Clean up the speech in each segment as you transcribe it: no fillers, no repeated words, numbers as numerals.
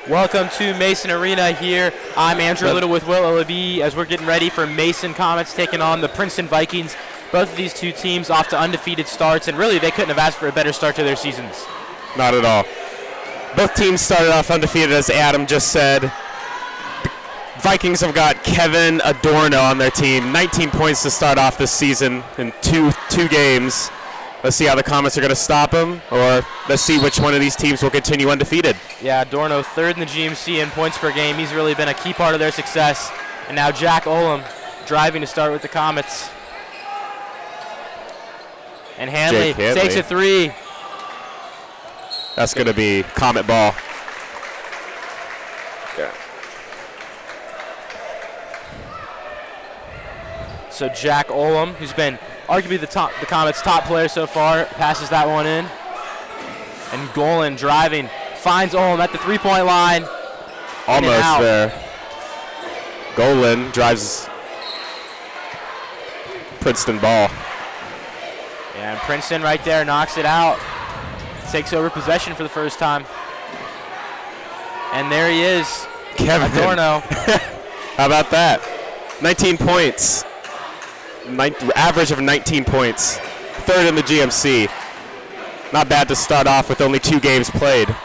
Welcome to Mason Arena here. I'm Andrew Little with Will Olabi as we're getting ready for Mason Comets taking on the Princeton Vikings. Both of these two teams off to undefeated starts, and really they couldn't have asked for a better start to their seasons. Not at all. Both teams started off undefeated, as Adam just said. The Vikings have got Kevin Adorno on their team. 19 points to start off this season in two games. Let's see how the Comets are going to stop him, or let's see which one of these teams will continue undefeated. Yeah, Adorno third in the GMC in points per game. He's really been a key part of their success. And now Jack Olam driving to start with the Comets. And Hanley takes a three. That's going to be Comet ball. Yeah. So Jack Olam, who's been arguably the Comets' top player so far, passes that one in. And Golan driving, finds Olam at the three-point line. Almost there. Golan drives Princeton ball. Yeah, and Princeton right there knocks it out. Takes over possession for the first time. And there he is, Kevin Adorno. How about that? 19 points. Average of 19 points. Third in the GMC. Not bad to start off with only 2 games played.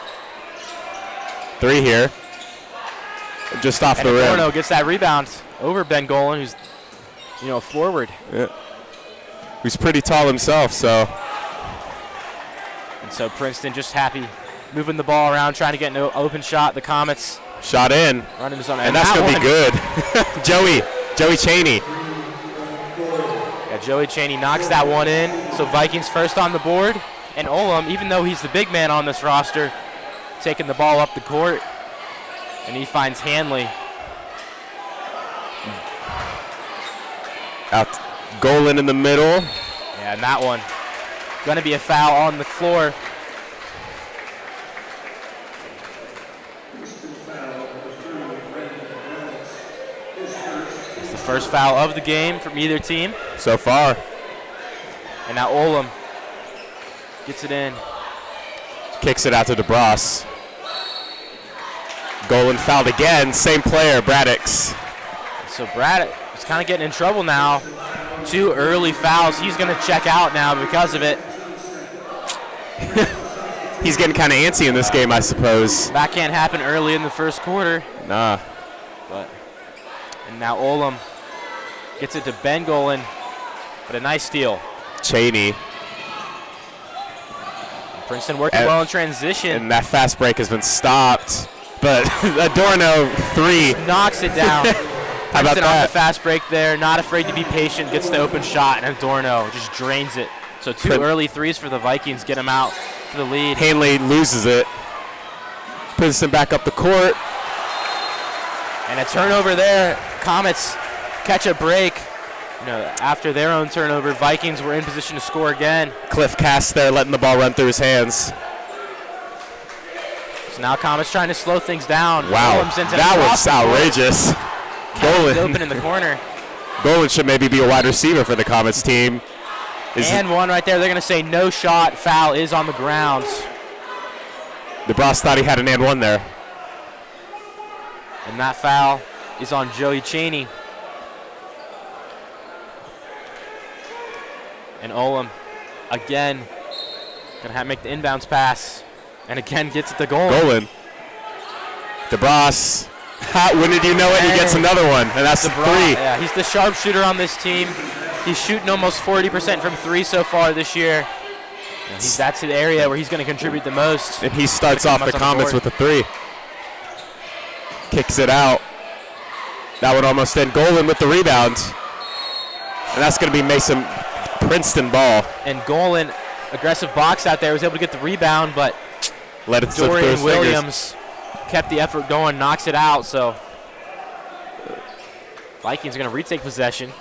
3 here. Just off the rim. Adorno gets that rebound over Ben Golan, who's, a forward. Yeah. Who's pretty tall himself, so. And so Princeton just happy moving the ball around, trying to get an open shot. The Comets. Shot in. Running to zone. And that's going to be good. Joey Cheney. Yeah, Joey Cheney knocks that one in. So Vikings first on the board. And Olam, even though he's the big man on this roster, taking the ball up the court. And he finds Hanley. Out Golan in the middle. Yeah, and that one. Going to be a foul on the floor. It's the first foul of the game from either team. So far. And now Olam gets it in. Kicks it out to DeBras. Golan fouled again. Same player, Braddix. So Braddock is kind of getting in trouble now. 2 early fouls. He's going to check out now because of it. He's getting kind of antsy in this game, I suppose. That can't happen early in the first quarter. Nah. And now Olam gets it to Ben Golan, but a nice steal. Cheney. Princeton working well in transition. And that fast break has been stopped. But Adorno, 3. Knocks it down. How about Princeton that? on the fast break there, not afraid to be patient, gets the open shot, and Adorno just drains it. So 2 early threes for the Vikings, get him out for the lead. Hanley loses it. Princeton back up the court. And a turnover there. Comets catch a break. After their own turnover, Vikings were in position to score again. Cliff Cass there letting the ball run through his hands. So now Comets trying to slow things down. Wow, that was outrageous. Golan open in the corner. Golan should maybe be a wide receiver for the Comets team. And one right there. They're going to say no shot. Foul is on the ground. DeBras thought he had an and one there. And that foul is on Joey Cheney. And Olam, again, going to make the inbounds pass. And again, gets it to Golan. DeBras. When did you know it? He gets another one, and that's a 3. Yeah, he's the sharpshooter on this team. He's shooting almost 40% from 3 so far this year. That's the area where he's going to contribute the most. And he starts off the Comets with a 3. Kicks it out. That one almost in. Golan with the rebound. And that's going to be Mason Princeton ball. And Golan, aggressive box out there, was able to get the rebound, but let it slip through his Williams kept the effort going, knocks it out. So Vikings are going to retake possession.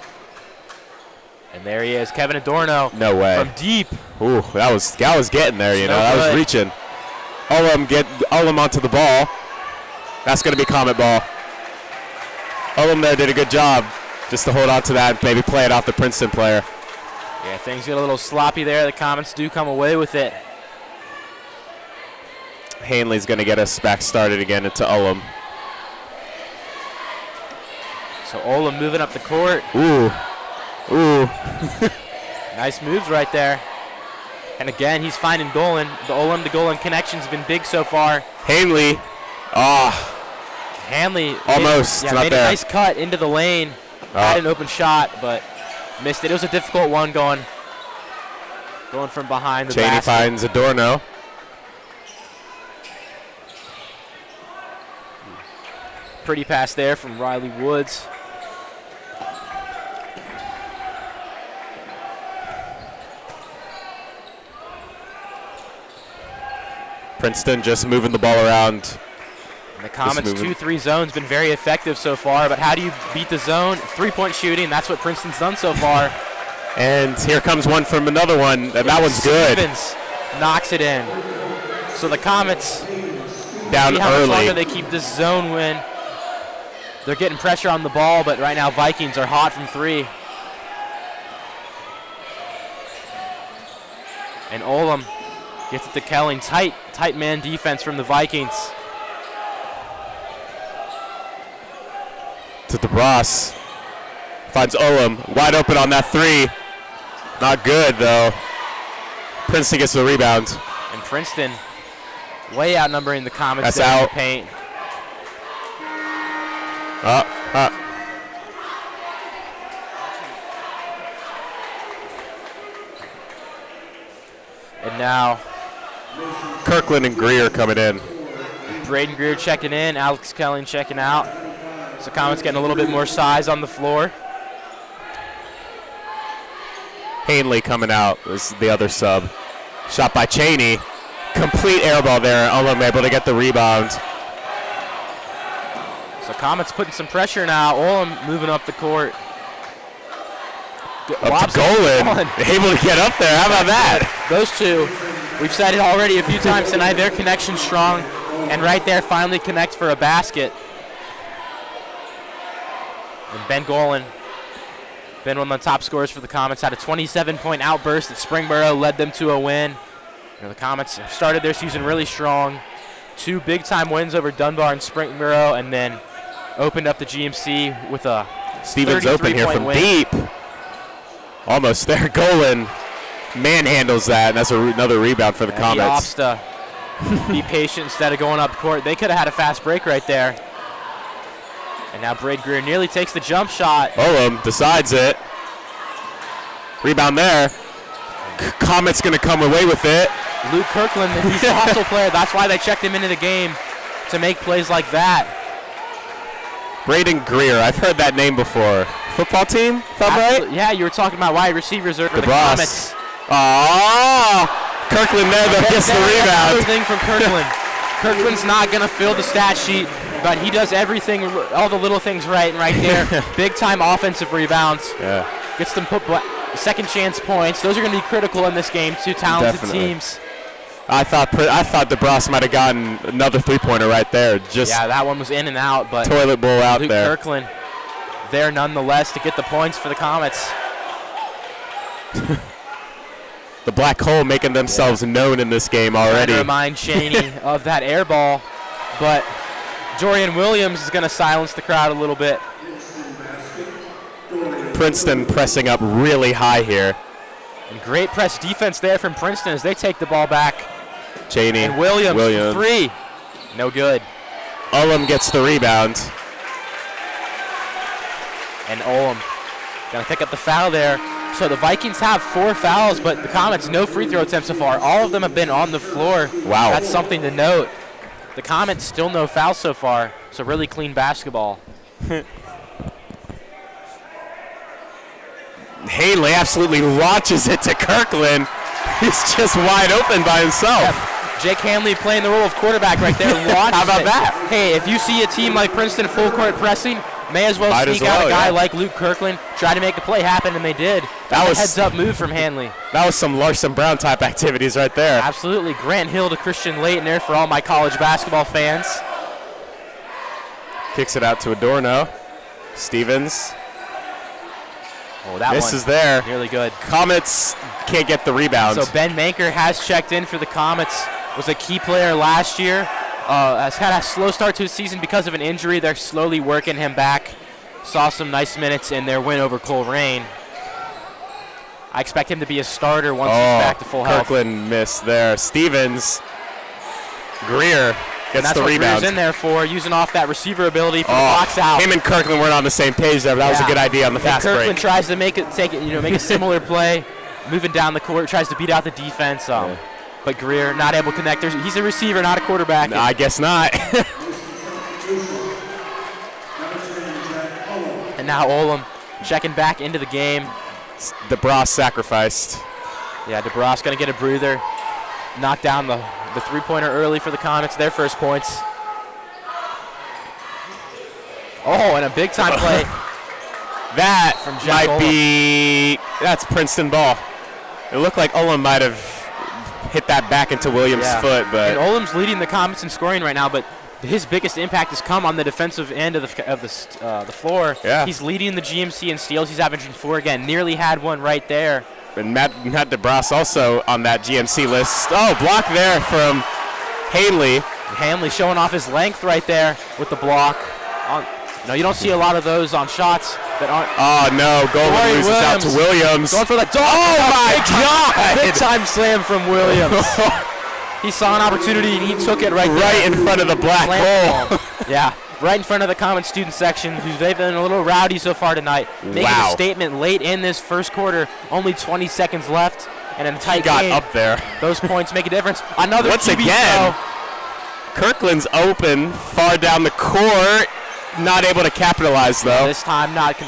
And there he is, Kevin Adorno. No way. From deep. Ooh, that was getting there, that was reaching. Olam onto the ball. That's going to be Comet ball. Olam there did a good job just to hold on to that and maybe play it off the Princeton player. Yeah, things get a little sloppy there. The Comets do come away with it. Hanley's going to get us back started again into Ullum. So Ullum moving up the court. Ooh. Nice moves right there. And again, he's finding Golan. The Ullum to Golan connection's been big so far. Hanley. Hanley almost made, not made there. a nice cut into the lane. Had an open shot, but missed it. It was a difficult one going from behind the Cheney basket. finds Adorno. Pretty pass there from Riley Woods. Princeton just moving the ball around. And the Comets 2-3 zone's been very effective so far, but how do you beat the zone? 3-point shooting, that's what Princeton's done so far. And here comes one from another one, and that one's good. Stevens knocks it in. So the Comets Down see how much early. longer they keep this zone win. They're getting pressure on the ball, but right now Vikings are hot from 3. And Ullum gets it to Kelling. Tight man defense from the Vikings. To DeBras. Finds Ullum. Wide open on that 3. Not good, though. Princeton gets the rebound. And Princeton way outnumbering the Comets That's there in out. the paint. And now Kirkland and Greer coming in. Braden Greer checking in, Alex Kelling checking out. So Comets getting a little bit more size on the floor. Hanley coming out is the other sub. Shot by Cheney. Complete air ball there. Ullum able to get the rebound. So Comets putting some pressure now. Ullum moving up the court. Up to Golan. Able to get up there. How about that? Those two, we've said it already a few times tonight, their connection's strong. And right there finally connect for a basket. And Ben Golan, been one of the top scorers for the Comets, had a 27-point outburst at Springboro, led them to a win. The Comets have started their season really strong. 2 big-time wins over Dunbar and Springboro, and then opened up the GMC with a Stevens open here from win. deep. Almost there. Golan manhandles that, and that's another rebound for the Comets. He opts to be patient instead of going up court. They could have had a fast break right there. And now Braden Greer nearly takes the jump shot. Ullum decides it. Rebound there. Comets going to come away with it. Luke Kirkland, he's a hustle player. That's why they checked him into the game, to make plays like that. Braden Greer, I've heard that name before. Football team, if I'm right? Yeah, you were talking about wide receivers for the DeBras. Comets. Kirkland there that gets the rebound. Another thing from Kirkland. Kirkland's not going to fill the stat sheet, but he does everything, all the little things right. And right there, big-time offensive rebounds. Yeah. Gets them second chance points. Those are going to be critical in this game. 2 talented Definitely. teams. I thought DeBras might have gotten another 3-pointer right there. Just Yeah, that one was in and out, but toilet bowl out Luke there. Kirkland there nonetheless to get the points for the Comets. The black hole making themselves known in this game already. Trying to remind Cheney of that air ball, but Dorian Williams is going to silence the crowd a little bit. Princeton pressing up really high here. And great press defense there from Princeton as they take the ball back. Cheney. And Williams. 3. No good. Ullum gets the rebound. And Ullum going to pick up the foul there. So the Vikings have 4 fouls, but the Comets no free throw attempts so far. All of them have been on the floor. Wow. That's something to note. The Comets still no fouls so far, so really clean basketball. Hanley absolutely launches it to Kirkland. He's just wide open by himself. Yeah, Jake Hanley playing the role of quarterback right there. How about that? Hey, if you see a team like Princeton full court pressing, may as well sneak out a guy like Luke Kirkland, try to make the play happen, and they did. That was a heads-up move from Hanley. That was some Larson Brown type activities right there. Absolutely. Grant Hill to Christian Layton there for all my college basketball fans. Kicks it out to Adorno. Stevens. Oh, that This one is there. really good. Comets can't get the rebound. So Ben Manker has checked in for the Comets. was a key player last year. Has had a slow start to his season because of an injury. They're slowly working him back. Saw some nice minutes in their win over Coleraine. I expect him to be a starter once he's back to full health. Kirkland missed there. Stevens. Greer gets the rebound. That's what Greer's in there for, using off that receiver ability for the box out. Him and Kirkland weren't on the same page there, but that was a good idea on the fast break. Kirkland tries to make a similar play, moving down the court, tries to beat out the defense. But Greer not able to connect. He's a receiver, not a quarterback. No, I guess not. And now Olam checking back into the game. DeBras sacrificed. Yeah, DeBras going to get a breather. Knock down the three-pointer early for the Comets, their first points. Oh, and a big-time play. That from Jack Olam. That's Princeton ball. It looked like Olam might have hit that back into Williams' foot. But and Olam's leading the Comets in scoring right now, but his biggest impact has come on the defensive end of the floor. Yeah. He's leading the GMC in steals. He's averaging 4 again. Nearly had one right there. And Matt DeBras also on that GMC list. Oh, block there from Hanley. Hanley showing off his length right there with the block. No, you don't see a lot of those on shots that aren't. Oh, no. Goldman loses out to Williams. Going for the dunk. Oh, my God. Big-time slam from Williams. He saw an opportunity, and he took it right there. Right in front of the black hole. Yeah, right in front of the Common student section, who's they've been a little rowdy so far tonight. Making a statement late in this first quarter, only 20 seconds left, and in a tight game. Up there. Those points make a difference. Another once QB again, throw. Kirkland's open, far down the court. Not able to capitalize, though. This time not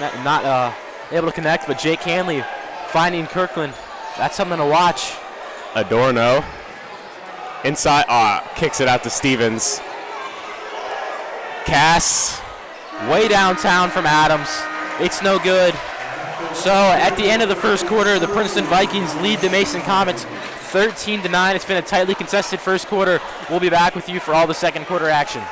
able to connect, but Jake Hanley finding Kirkland. That's something to watch. Adorno. Inside, kicks it out to Stevens. Cass. Way downtown from Adams. It's no good. So at the end of the first quarter, the Princeton Vikings lead the Mason Comets 13-9. It's been a tightly contested first quarter. We'll be back with you for all the second quarter action.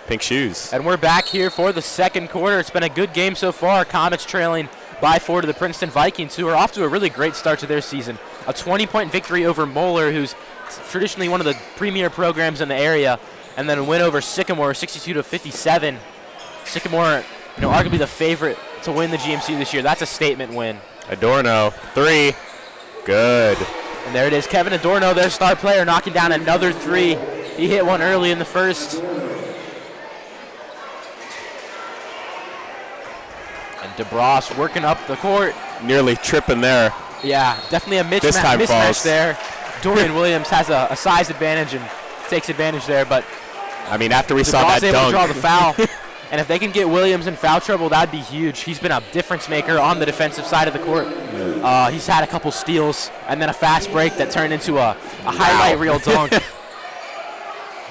Pink shoes. And we're back here for the second quarter. It's been a good game so far. Comets trailing by 4 to the Princeton Vikings, who are off to a really great start to their season. A 20-point victory over Moeller, who's traditionally one of the premier programs in the area, and then a win over Sycamore, 62-57. Sycamore, arguably the favorite to win the GMC this year. That's a statement win. Adorno, 3. Good. And there it is. Kevin Adorno, their star player, knocking down another 3. He hit one early in the first. And DeBras working up the court. Nearly tripping there. Yeah, definitely a mismatch there. Dorian Williams has a size advantage and takes advantage there, but I mean, after we saw that able dunk. to draw the foul. And if they can get Williams in foul trouble, that'd be huge. He's been a difference maker on the defensive side of the court. He's had a couple steals and then a fast break that turned into a highlight reel dunk.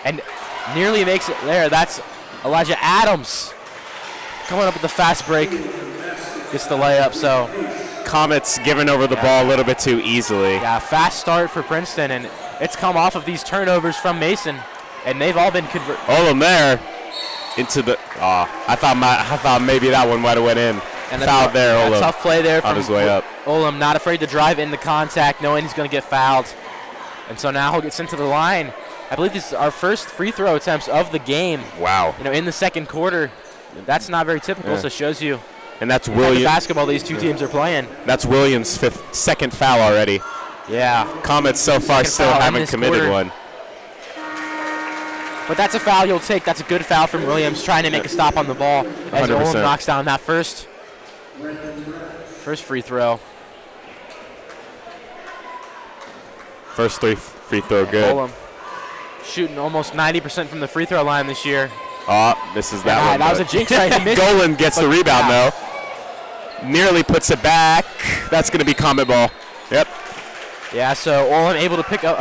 And nearly makes it there. That's Elijah Adams coming up with the fast break. Gets the layup, so. Comets giving over the ball a little bit too easily. Yeah, fast start for Princeton, and it's come off of these turnovers from Mason, and they've all been converted. Olam there into the. I thought maybe that one might have went in. And fouled there, Olam. Tough play there on his way up. Olam not afraid to drive into contact, knowing he's going to get fouled, and so now he'll get sent to the line. I believe this is our first free throw attempts of the game. Wow. In the second quarter. That's not very typical, so it shows you. And that's the Williams. basketball these two teams are playing. That's Williams' second foul already. Yeah. Comets so far still haven't committed one. But that's a foul you'll take. That's a good foul from Williams, trying to make a stop on the ball as 100%. Olem knocks down that first free throw. First free throw good. Olem shooting almost 90% from the free throw line this year. Oh, this is that one. That was a jinx right. He missed. Golan gets the rebound, though. Nearly puts it back. That's going to be Comet ball. Yep. Yeah, so Golan able to pick up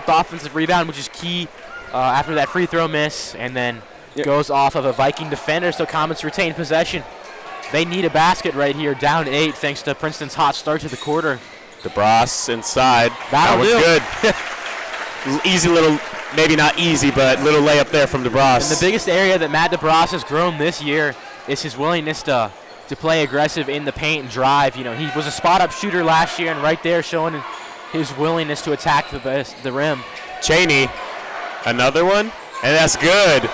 the offensive rebound, which is key after that free throw miss, and then goes off of a Viking defender, so Comets retain possession. They need a basket right here, down 8, thanks to Princeton's hot start to the quarter. DeBras inside. That was good. Easy little, maybe not easy, but little layup there from DeBras. And the biggest area that Matt DeBras has grown this year is his willingness to play aggressive in the paint and drive. He was a spot-up shooter last year, and right there showing his willingness to attack the rim. Cheney, another one, and that's good.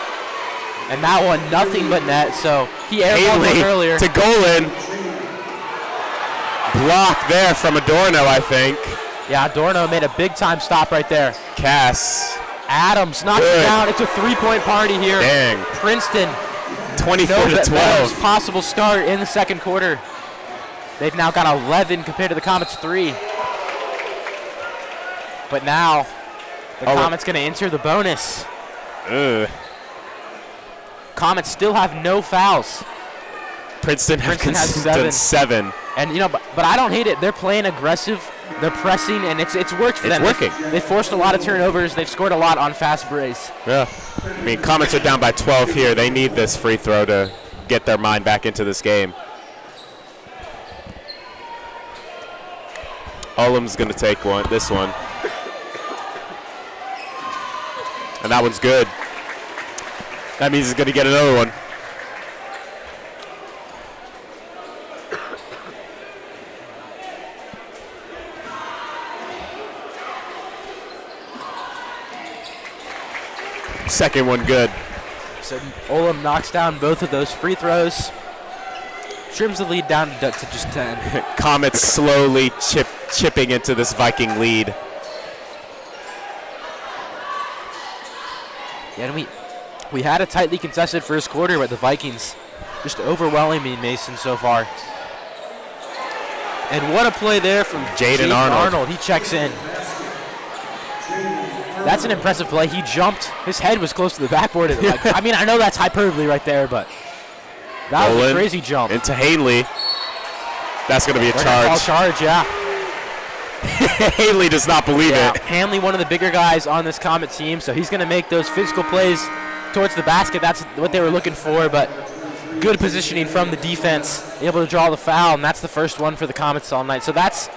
And that one, nothing but net, so he airballed one earlier. To Golan. Block there from Adorno, I think. Yeah, Adorno made a big-time stop right there. Cass. Adams knocks it down. It's a three-point party here. Dang. Princeton 24-12. Possible start in the second quarter. They've now got 11 compared to the Comets 3. But now the Comets going to enter the bonus. Comets still have no fouls. Princeton has done 7. And but I don't hate it. They're playing aggressive. They're pressing, and it's worked for them. It's working. They've forced a lot of turnovers. They've scored a lot on fast breaks. Yeah. I mean, Comets are down by 12 here. They need this free throw to get their mind back into this game. Olem's going to take this one. And that one's good. That means he's going to get another one. Second one good. So Olem knocks down both of those free throws. Trims the lead down to just 10. Comets slowly chipping into this Viking lead. Yeah, and we had a tightly contested first quarter, but the Vikings just overwhelming Mason so far. And what a play there from Jaden Arnold. He checks in. That's an impressive play. He jumped. His head was close to the backboard. I mean, I know that's hyperbole right there, but that was a crazy jump. Into Haley. That's going to be a charge. Charge, yeah. Haley does not believe it. Hanley, one of the bigger guys on this Comet team, so he's going to make those physical plays towards the basket. That's what they were looking for, but good positioning from the defense, able to draw the foul, and that's the first one for the Comets all night. So that's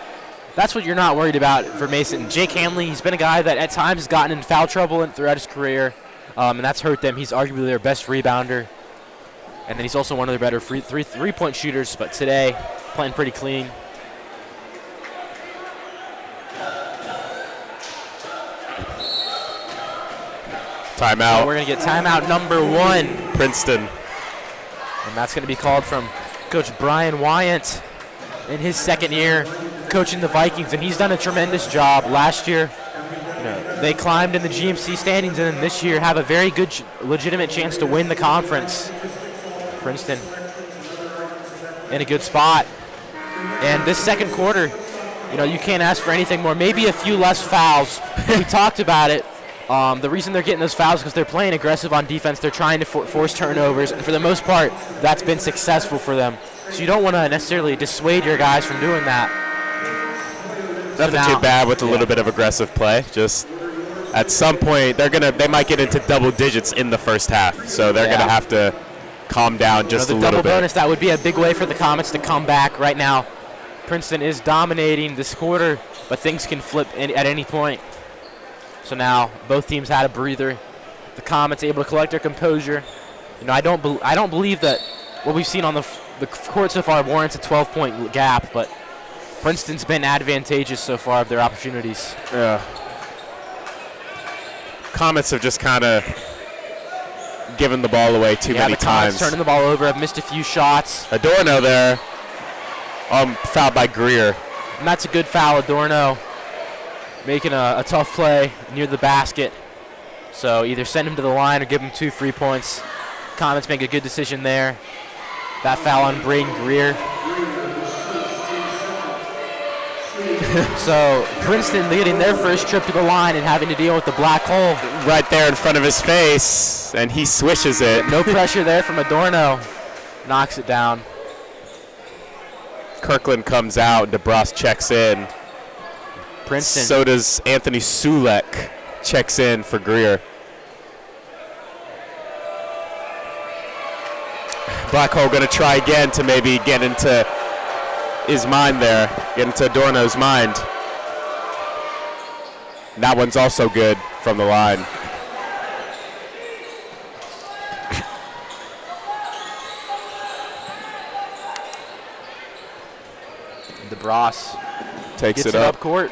what you're not worried about for Mason. Jake Hanley, he's been a guy that at times has gotten in foul trouble throughout his career, and that's hurt them. He's arguably their best rebounder, and then he's also one of their better three-point shooters, but today playing pretty clean. Timeout. So we're going to get timeout number 1. Princeton. And that's going to be called from Coach Brian Wyant in his second year coaching the Vikings, and he's done a tremendous job. Last year, they climbed in the GMC standings, and then this year have a very good, legitimate chance to win the conference. Princeton in a good spot. And this second quarter, you can't ask for anything more. Maybe a few less fouls. We talked about it. The reason they're getting those fouls is because they're playing aggressive on defense. They're trying to force turnovers, and for the most part, that's been successful for them. So you don't want to necessarily dissuade your guys from doing that. Nothing too bad with a little bit of aggressive play. Just at some point, they might get into double digits in the first half, so they're going to have to calm down just a little bit. The double bonus, that would be a big way for the Comets to come back. Right now, Princeton is dominating this quarter, but things can flip at any point. So now both teams had a breather. The Comets able to collect their composure. I don't believe that what we've seen on the court so far warrants a 12-point gap, but Princeton's been advantageous so far of their opportunities. Yeah. Comets have just kind of given the ball away too many the Comets times. turning the ball over, have missed a few shots. Adorno there. Fouled by Greer. And that's a good foul. Adorno making a tough play near the basket. So either send him to the line or give him 2 free points. Comets make a good decision there. That foul on Braden Greer. So Princeton leading their first trip to the line and having to deal with the black hole. Right there in front of his face, and he swishes it. No pressure there from Adorno. Knocks it down. Kirkland comes out, DeBrus checks in. Princeton. So does Anthony Sulek, checks in for Greer. Black hole going to try again to maybe get into his mind there, get into Adorno's mind. That one's also good from the line. DeBrus Takes gets it up. court.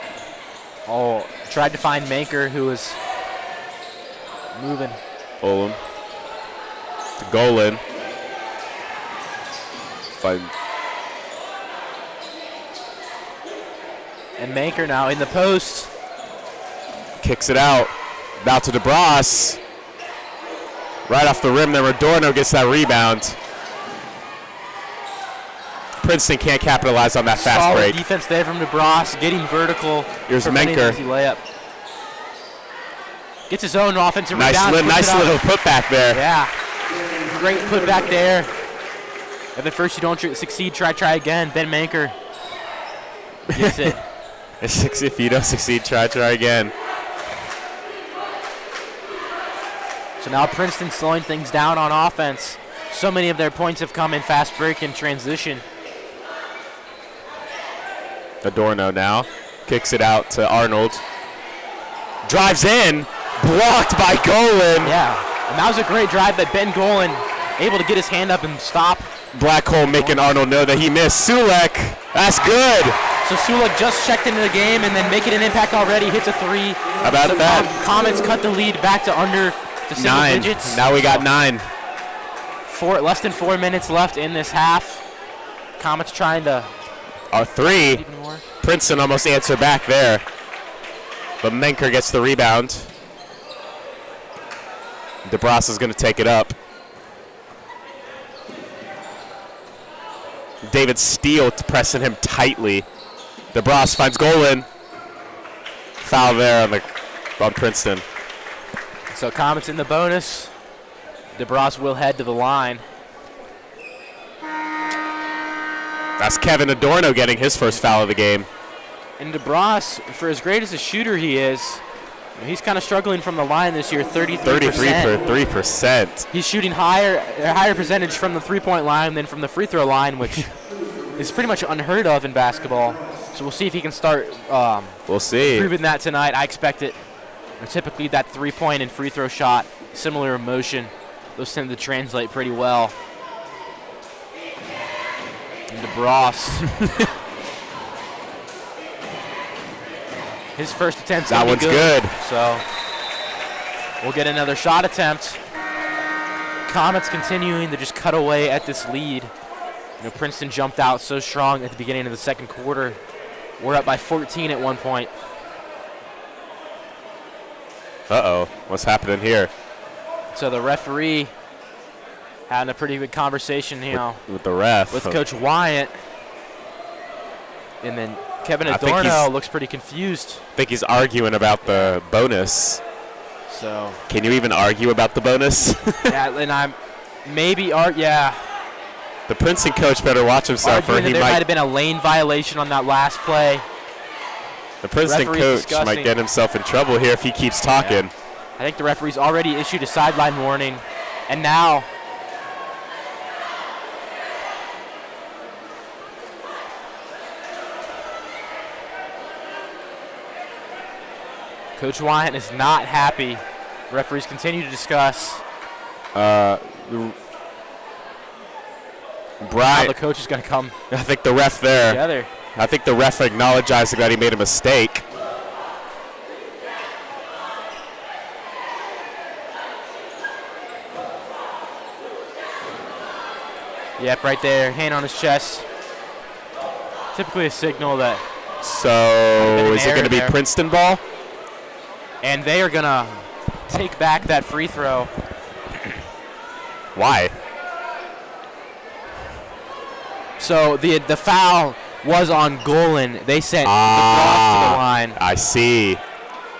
Oh, tried to find Manker, who was moving. Olem to Golan. Find. And Manker now in the post. Kicks it out. Now to DeBrus. Right off the rim there, Adorno gets that rebound. Princeton can't capitalize on that fast Solid break. defense there from DeBrus, getting vertical. Here's preventing Manker. an easy layup. Gets his own offensive Nice, rebound. nice little putback there. Yeah, great putback there. If at first you don't succeed, try again. Ben Manker gets it. If you don't succeed, try again. So now Princeton slowing things down on offense. So many of their points have come in fast break and transition. Adorno now kicks it out to Arnold. Drives in, blocked by Golan. Yeah, and that was a great drive by Ben Golan, able to get his hand up and stop. Black hole making Arnold know that he missed. Sulek, that's good. So Sulek just checked into the game and then making an impact already, hits a 3. How about so that? Comets cut the lead back to under to single 9. digits. Now we got 9. Less than 4 minutes left in this half. Comets trying to 3. even more. Princeton almost answered back there. But Menker gets the rebound. DeBrus is going to take it up. David Steele pressing him tightly. DeBrus finds Golan. Foul there on Princeton. So Comets in the bonus. DeBrus will head to the line. That's Kevin Adorno getting his first foul of the game. And DeBrus, for as great as a shooter he is, he's kind of struggling from the line this year, 33%. 33%. He's shooting a higher percentage from the three-point line than from the free throw line, which is pretty much unheard of in basketball. So we'll see if he can start We'll see. proving that tonight. I expect it. Typically that three-point and free throw shot, similar in motion. Those tend to translate pretty well. And DeBrus. His first attempt's That gonna be one's good. So we'll get another shot attempt. Comets continuing to just cut away at this lead. Princeton jumped out so strong at the beginning of the second quarter. We're up by 14 at one point. Uh-oh, what's happening here? So the referee having a pretty good conversation, with the ref. with Coach Wyatt. And then Kevin Adorno looks pretty confused. I think he's arguing about the bonus. So Can you even argue about the bonus? yeah, and I'm yeah. The Princeton coach better watch himself, or Arguing he that there might might. have been a lane violation on that last play. The Princeton Referee's coach might discussing. get himself in trouble here if he keeps talking. I think the referee's already issued a sideline warning. And now Coach Wyatt is not happy. Referees continue to discuss how Brian, the coach is going to come I think the ref there. together. I think the ref acknowledged that he made a mistake. Yep, right there, hand on his chest. Typically a signal that. So is it going to be there. Princeton ball? And they are going to take back that free throw. Why? So the foul was on Golan. They sent DeBross to the line. I see.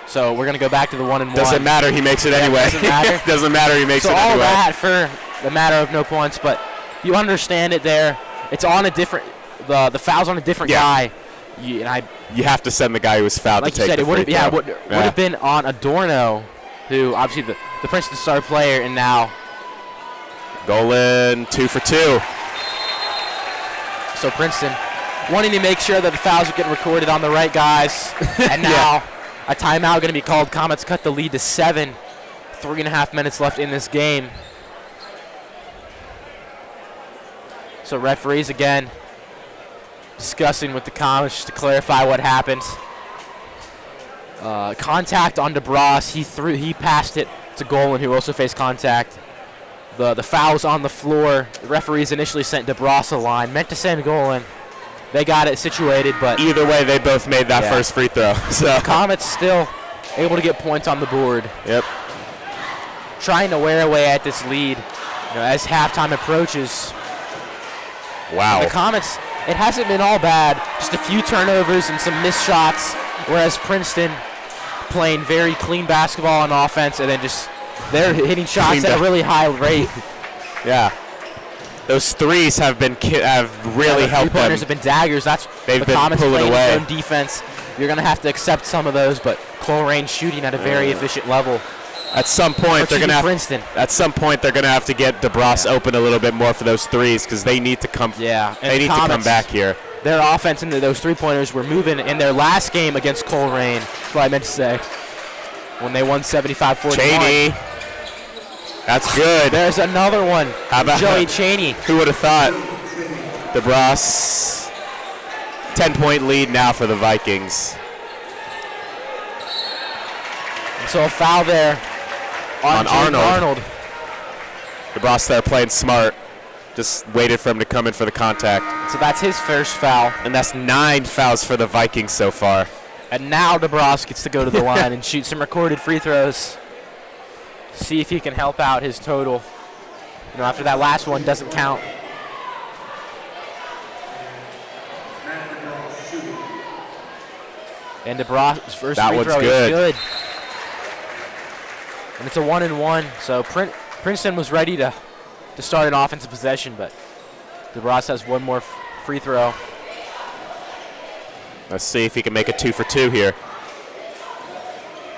So we're going to go back to the 1-and-1. Doesn't matter. He makes it anyway. Doesn't matter. Doesn't matter. He makes it anyway. So all that for the matter of no points, but you understand it there. It's on a different. The foul's on a different guy. You have to send the guy who was fouled like to take you said, the free throw. Would have been on Adorno, who obviously the Princeton star player, and now Golan 2 for 2. So Princeton wanting to make sure that the fouls are getting recorded on the right guys, and now a timeout going to be called. Comets cut the lead to 7. 3.5 minutes left in this game. So referees again discussing with the Comets just to clarify what happened. Contact on DeBross. He passed it to Golan, who also faced contact. The foul's on the floor. The referees initially sent DeBross a line, meant to send Golan. They got it situated, but either way, they both made that first free throw. So the Comets still able to get points on the board. Yep. Trying to wear away at this lead, as halftime approaches. Wow. And the Comets, it hasn't been all bad. Just a few turnovers and some missed shots, whereas Princeton playing very clean basketball on offense, and then they're hitting shots at a really high rate. Yeah. Those threes have really helped them. Three-pointers have been daggers. They've been Comets pulling playing away. His own defense. You're going to have to accept some of those, but Coleraine shooting at a very efficient level. At some point, they're going to Princeton. At some point, they're going to have to get DeBross open a little bit more for those threes because they need to come. Yeah, they need to come back here. Their offense and those three-pointers were moving in their last game against Coleraine. That's what I meant to say. When they won 75-41. Cheney. That's good. There's another one. How about Joey Cheney? Who would have thought? DeBross. 10-point lead now for the Vikings. And so a foul there on Arnold. DeBross there playing smart. Just waited for him to come in for the contact. So that's his first foul. And that's 9 fouls for the Vikings so far. And now DeBross gets to go to the line and shoot some recorded free throws. See if he can help out his total. After that last one doesn't count. And DeBross' first free throw is good. And it's a 1-and-1. So Princeton was ready to start an offensive possession, but DeBross has one more free throw. Let's see if he can make a 2 for 2 here.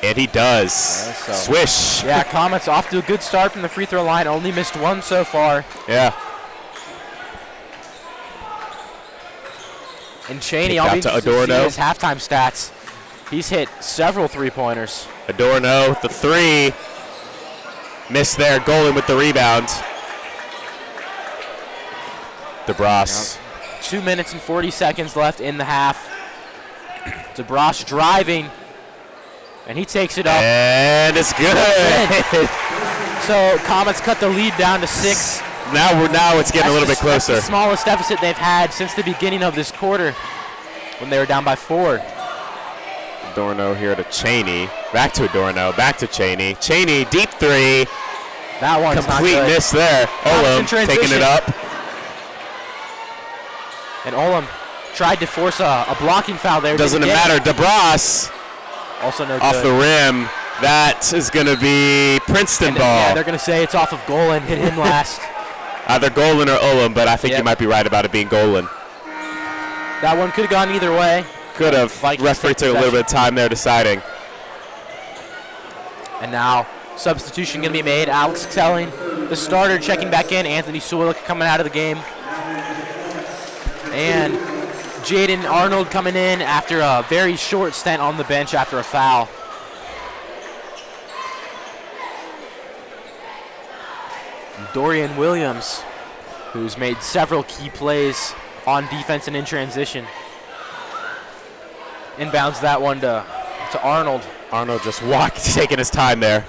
And he does. Swish. Yeah, Comets off to a good start from the free throw line. Only missed one so far. Yeah. And Cheney, I'll be interested to see his halftime stats. He's hit several three-pointers. Adorno, the 3. Missed there. Golan with the rebound. DeBross. 2 minutes and 40 seconds left in the half. DeBross driving. And he takes it up. And it's good. So Comets cut the lead down to 6. Now it's getting a little bit closer. That's the smallest deficit they've had since the beginning of this quarter when they were down by 4. Adorno here to Cheney. Back to Adorno. Back to Cheney. Cheney, deep 3. That one's complete not good. miss there. Olam taking it up. And Olam tried to force a blocking foul there. Doesn't matter. DeBross. Also no good. Off the rim. That is going to be Princeton ball. Yeah, they're going to say it's off of Golan. Hit him last. Either Golan or Olam, but I think you might be right about it being Golan. That one could have gone either way. Could have. Referee took a little bit of time there deciding. And now substitution going to be made. Alex Telling, the starter, checking back in. Anthony Sulik coming out of the game. And Jaden Arnold coming in after a very short stint on the bench after a foul. Dorian Williams, who's made several key plays on defense and in transition. Inbounds that one to Arnold. Arnold just taking his time there.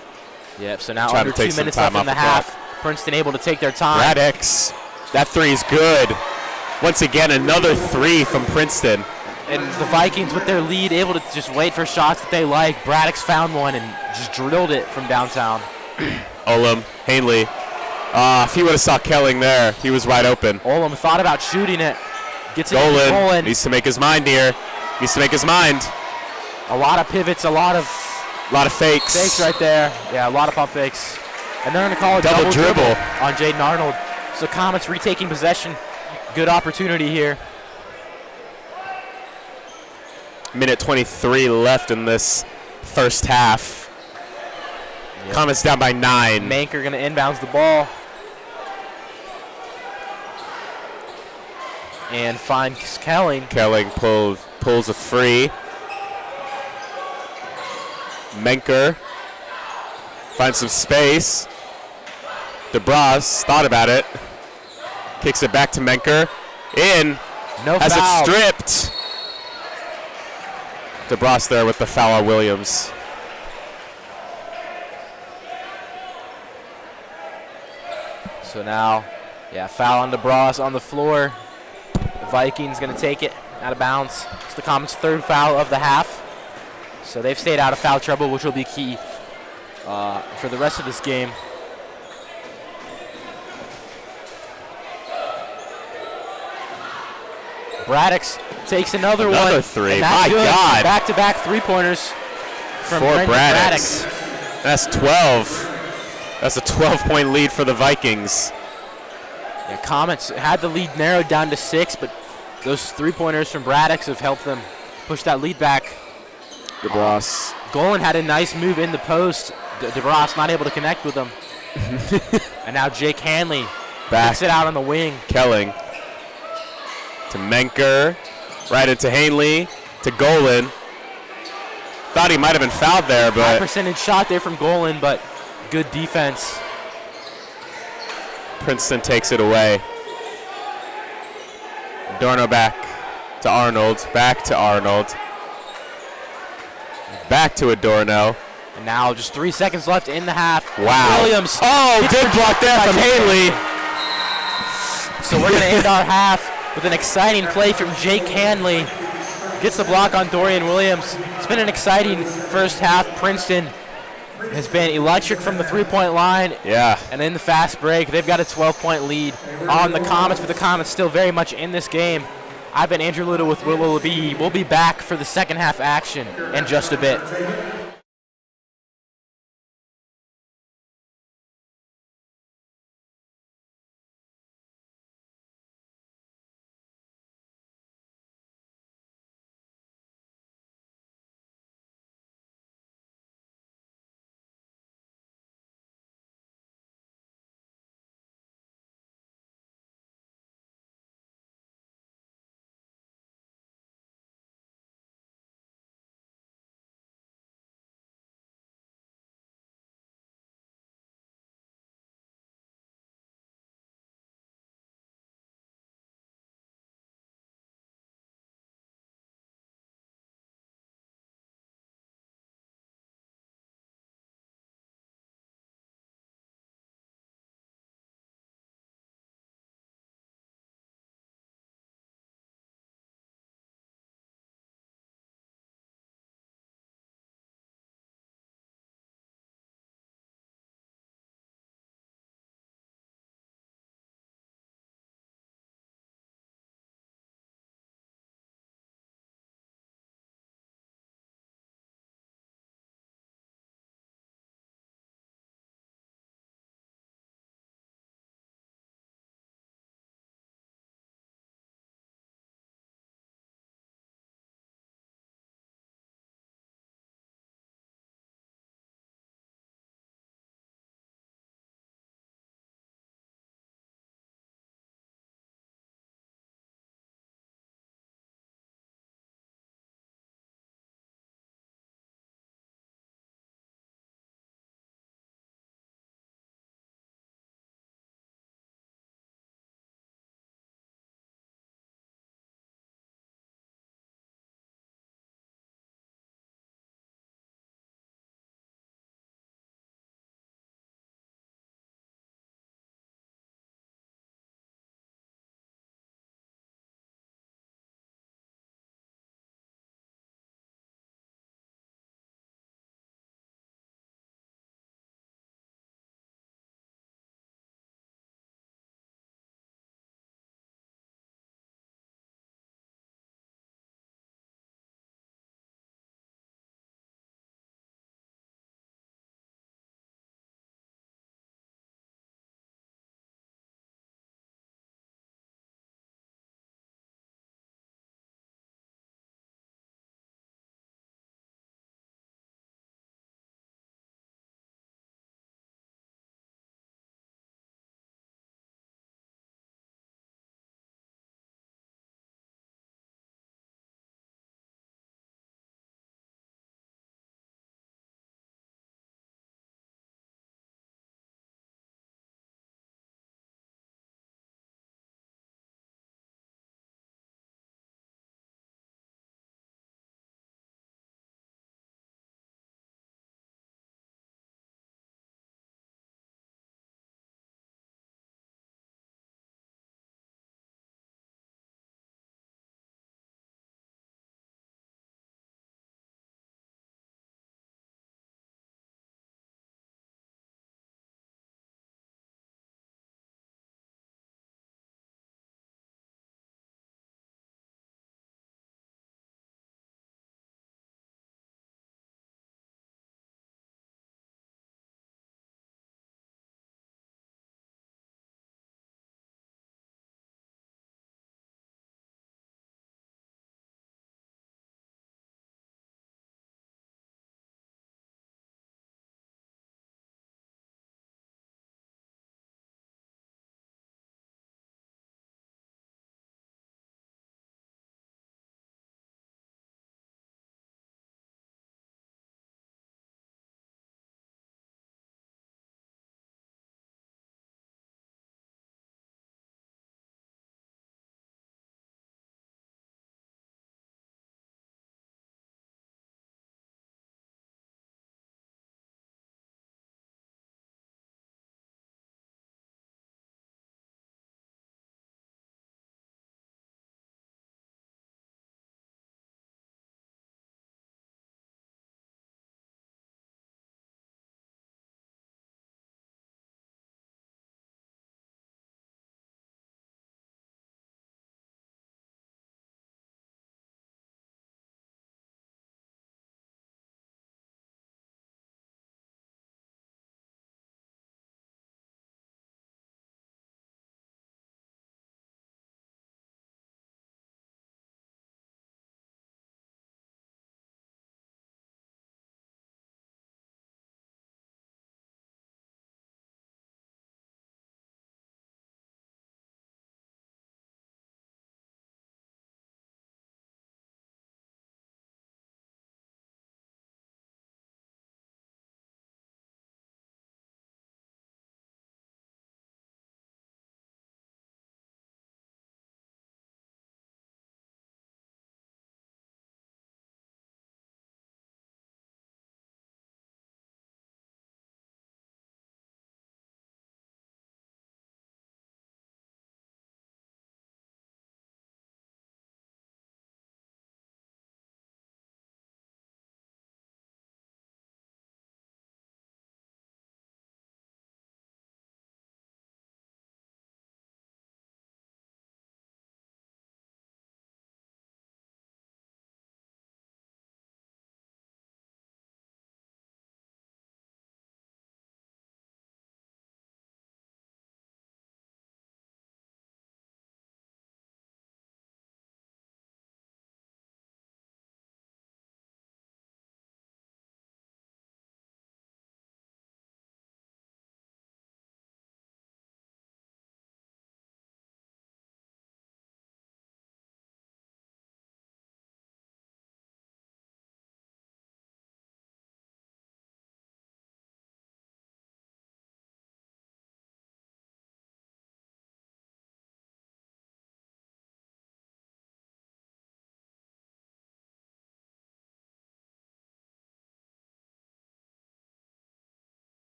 Yep, so now under 2 minutes left in the half. Princeton able to take their time. Radix That three is good. Once again, another three from Princeton. And the Vikings, with their lead, able to just wait for shots that they like. Braddock's found one and just drilled it from downtown. Olam, Hanley. If he would have saw Kelling there, he was wide open. Olam thought about shooting it. Gets it Golan to Golan. needs to make his mind here. Needs to make his mind. A lot of pivots, a lot of fakes. fakes right there. Yeah, a lot of pump fakes. And they're going to call a Double dribble on Jaden Arnold. So Comets retaking possession. Good opportunity here. Minute 23 left in this first half. Yep. Comets down by 9. Manker going to inbounds the ball. And finds Kelling. Kelling pulls a free. Menker finds some space. DeBras thought about it. Kicks it back to Menker. In. No Has foul. it stripped. DeBras there with the foul on Williams. So now, foul on DeBras on the floor. The Vikings going to take it out of bounds. It's the Comets' third foul of the half. So they've stayed out of foul trouble, which will be key for the rest of this game. Braddock's takes another one. Three. My God. Back-to-back three-pointers from Braddock's. That's 12. That's a 12-point lead for the Vikings. Yeah, Comets had the lead narrowed down to 6, but those three-pointers from Braddock's have helped them push that lead back. DeBras. Golan had a nice move in the post. DeBras not able to connect with him. And now Jake Hanley backs it out on the wing. Kelling to Menker, right into Hanley, to Golan. Thought he might have been fouled there, but high percentage shot there from Golan, but good defense. Princeton takes it away. Adorno back to Arnold, back to Arnold. Back to Adorno. And now just 3 seconds left in the half. Wow. Williams. Oh, good block there from Hanley. So we're going to end our half with an exciting play from Jake Hanley. Gets the block on Dorian Williams. It's been an exciting first half. Princeton has been electric from the three-point line. Yeah. And in the fast break, they've got a 12-point lead on the Comets, but the Comets still very much in this game. I've been Andrew Little with Will Be. We'll be back for the second half action in just a bit.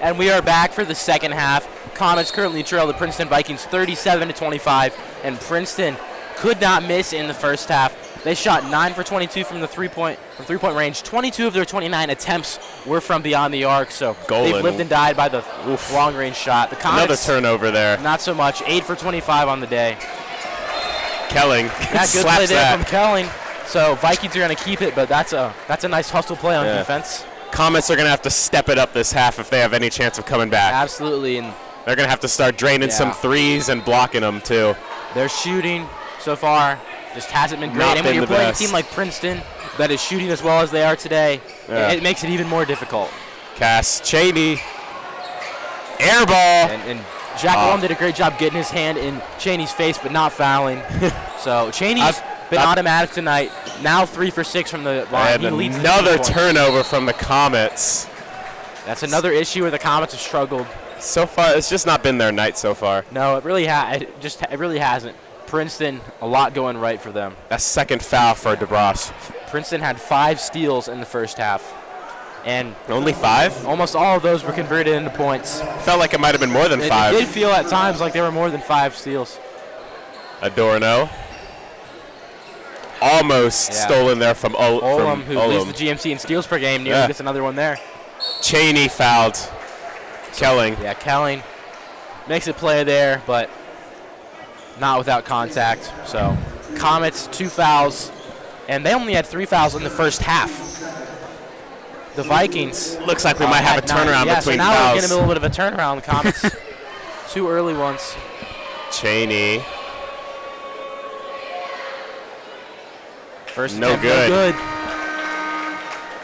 And we are back for the second half. Comets currently trail the Princeton Vikings 37-25, and Princeton could not miss in the first half. They shot 9 for 22 from the three-point range. 22 of their 29 attempts were from beyond the arc, so they've lived and died by the long-range shot. The Comets, another turnover there. Not so much. 8 for 25 on the day. Kelling good play there from Kelling. So Vikings are going to keep it, but that's a nice hustle play on defense. Comets are going to have to step it up this half if they have any chance of coming back. Absolutely. And they're going to have to start draining some threes and blocking them, too. Their shooting so far just hasn't been great. And when you're playing a team like Princeton that is shooting as well as they are today, it makes it even more difficult. Cass Cheney. Air ball. And Jack Olm did a great job getting his hand in Cheney's face, but not fouling. So Cheney's been automatic tonight. Now 3 for 6 from the line. And another turnover from the Comets. That's another issue where the Comets have struggled. So far, it's just not been their night so far. No, it really hasn't. Princeton, a lot going right for them. That's second foul for DeBras. Princeton had 5 steals in the first half. And only 5? Almost all of those were converted into points. Felt like it might have been more than 5. It did feel at times like there were more than 5 steals. Adorno. Almost stolen there from Olem, who leads the GMC in steals per game. Nearly gets another one there. Cheney fouled. Kelling. Yeah, Kelling makes a play there, but not without contact. So Comets 2 fouls, and they only had 3 fouls in the first half. The Vikings looks like we might have a turnaround between so now fouls. we're getting a little bit of a turnaround. The Comets 2 early ones. Cheney. First no good.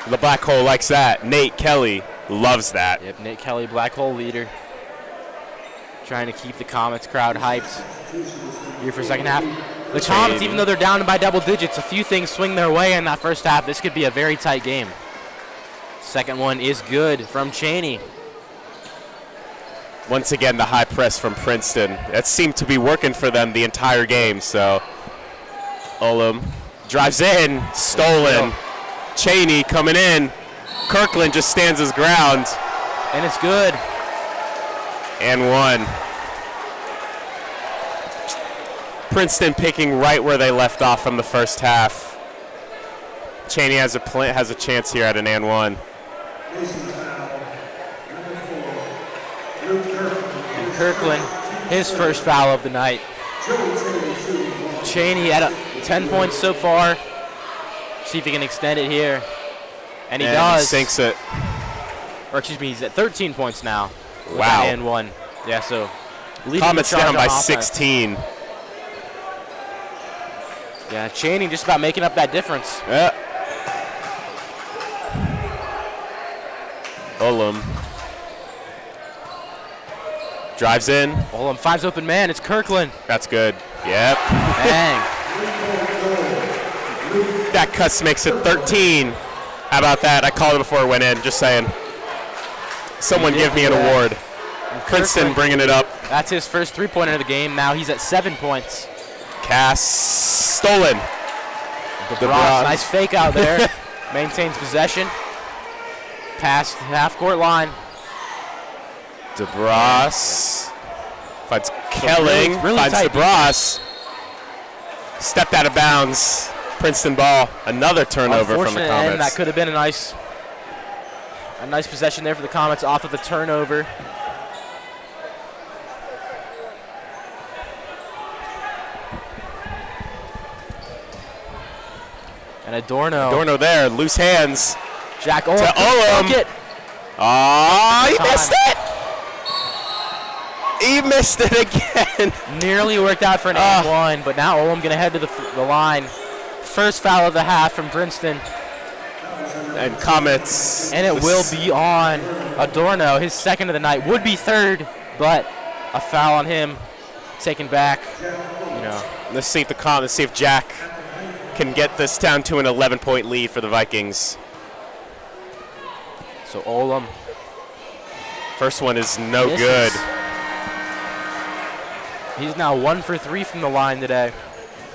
The black hole likes that. Nate Kelly loves that. Yep, Nate Kelly, black hole leader. Trying to keep the Comets crowd hyped here for second half. The Comets, even though they're down by double digits, a few things swing their way in that first half. This could be a very tight game. Second one is good from Cheney. Once again, the high press from Princeton. That seemed to be working for them the entire game, so Olem drives in, stolen. Cheney coming in. Kirkland just stands his ground. And it's good. And 1. Princeton picking right where they left off from the first half. Cheney has a chance here at an and 1. And Kirkland, his first foul of the night. Cheney at 10 points so far. See if he can extend it here. And he does. He sinks it. Or excuse me, he's at 13 points now. Wow. And 1. Yeah, so Comets down by 16. Yeah, Cheney just about making up that difference. Yeah. Olem drives in. Olem finds open man. It's Kirkland. That's good. Yep. Bang. That cuts makes it 13. How about that? I called it before it went in. Just saying. Someone give me an award. Princeton bringing it up. That's his first three-pointer of the game. Now he's at 7 points. Cass stolen. DeBras, nice fake out there. Maintains possession. Past half-court line. DeBras finds Kelling. Really Finds tight DeBras. Stepped out of bounds. Princeton ball. Another turnover from the Comets. And that could have been a nice possession there for the Comets off of the turnover. And Adorno there, loose hands. Jack Olem. To Olem. Oh, he missed it. He missed it again. Nearly worked out for an and 1, but now Olem going to head to the line. First foul of the half from Princeton. And Comets. And it will be on Adorno, his second of the night. Would be third, but a foul on him taken back. Let's see if Jack can get this down to an 11-point lead for the Vikings. So Olem. First one is no good. He's now 1 for 3 from the line today.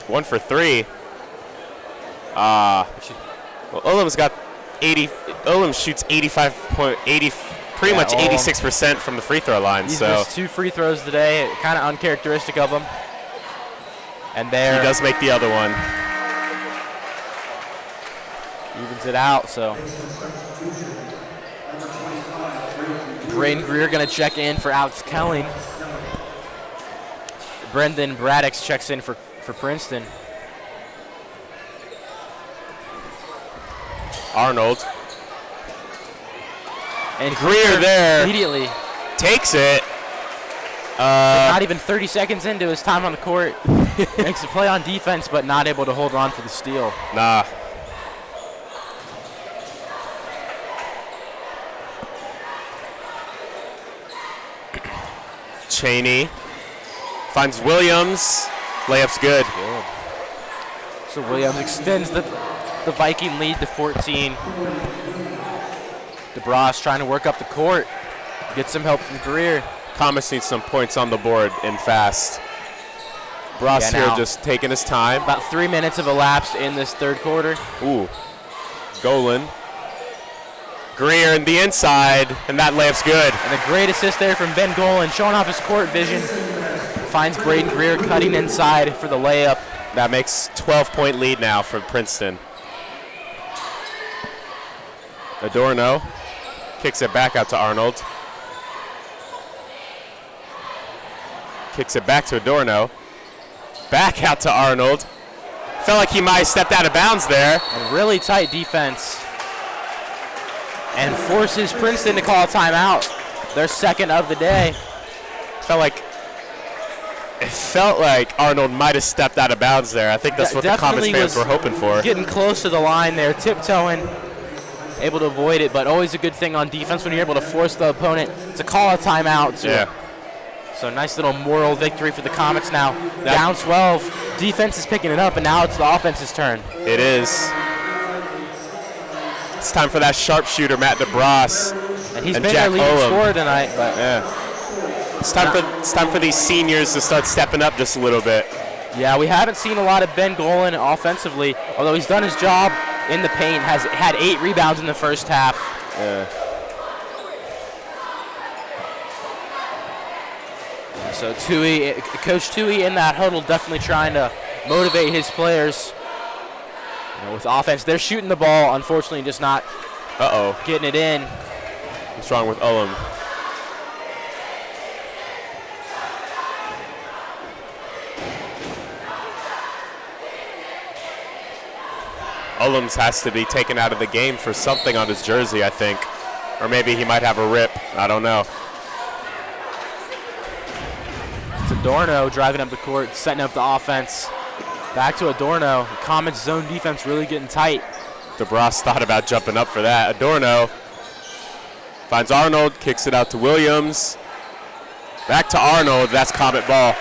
1 for 3. Well, Olem's got 80. Olem shoots 85% pretty much 86% from the free throw line. He's so missed 2 free throws today, kind of uncharacteristic of him. And there he does make the other one. Evens it out, so. Braden Greer going to check in for Alex Kelling. Brendan Braddix checks in for Princeton. Arnold. And Greer there. Immediately. Takes it. Not even 30 seconds into his time on the court. Makes a play on defense, but not able to hold on to the steal. Nah. Cheney finds Williams. Layup's good. So Williams extends the Viking lead to 14. DeBras trying to work up the court. Get some help from Greer. Thomas needs some points on the board and fast. Bross here just taking his time. About 3 minutes have elapsed in this third quarter. Ooh. Golan. Greer in the inside, and that layup's good. And a great assist there from Ben Golan, showing off his court vision. Finds Braden Greer cutting inside for the layup. That makes 12-point lead now for Princeton. Adorno kicks it back out to Arnold. Kicks it back to Adorno. Back out to Arnold. Felt like he might have stepped out of bounds there. A really tight defense. And forces Princeton to call a timeout. Their second of the day. It felt like Arnold might have stepped out of bounds there. I think that's what the Comets fans were hoping for. Getting close to the line there, tiptoeing, able to avoid it, but always a good thing on defense when you're able to force the opponent to call a timeout. Yeah. So nice little moral victory for the Comets now. Down 12. Defense is picking it up, and now it's the offense's turn. It is. It's time for that sharpshooter, Matt DeBras. And he's been their leading scorer tonight. But yeah. It's time for these seniors to start stepping up just a little bit. Yeah, we haven't seen a lot of Ben Golan offensively, although he's done his job in the paint, has had 8 rebounds in the first half. Yeah. So Coach Tui in that huddle definitely trying to motivate his players. With offense, they're shooting the ball, unfortunately just not getting it in. What's wrong with Ullum? Ullums has to be taken out of the game for something on his jersey, I think. Or maybe he might have a rip. I don't know. It's Adorno driving up the court, setting up the offense. Back to Adorno. Comets zone defense really getting tight. DeBras thought about jumping up for that. Adorno finds Arnold, kicks it out to Williams. Back to Arnold. That's Comet ball.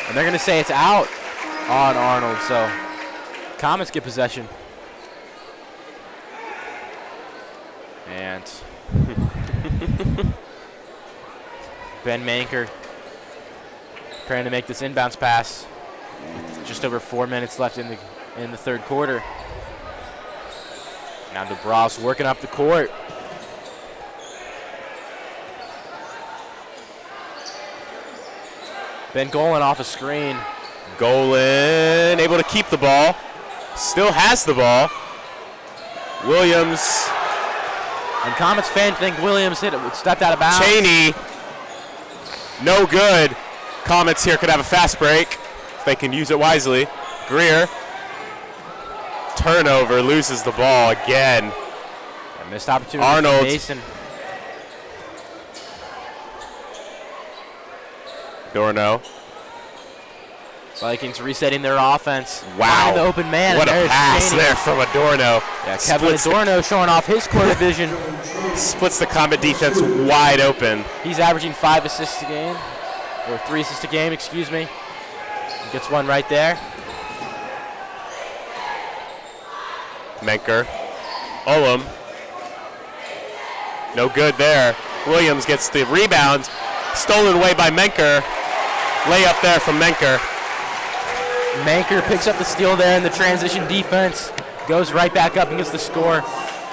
And they're going to say it's out on Arnold, so Comets get possession. And Ben Manker trying to make this inbounds pass. Just over 4 minutes left in the third quarter. Now DeBras working up the court. Ben Golan off a screen. Golan able to keep the ball. Still has the ball. Williams. And Comets fans think Williams stepped out of bounds. Cheney. No good. Comets here could have a fast break if they can use it wisely. Greer. Turnover, loses the ball again. A missed opportunity Arnold. for Mason. Dorno. Vikings resetting their offense. Wow. The open man. What a pass Cheney there from Adorno. Yeah, Kevin Adorno showing off his court vision. Splits the Comet defense wide open. He's averaging 5 assists a game. Or 3 assists a game, excuse me. Gets one right there. Menker. Ullum. No good there. Williams gets the rebound. Stolen away by Menker. Layup there from Menker. Manker picks up the steal there in the transition defense. Goes right back up and gets the score.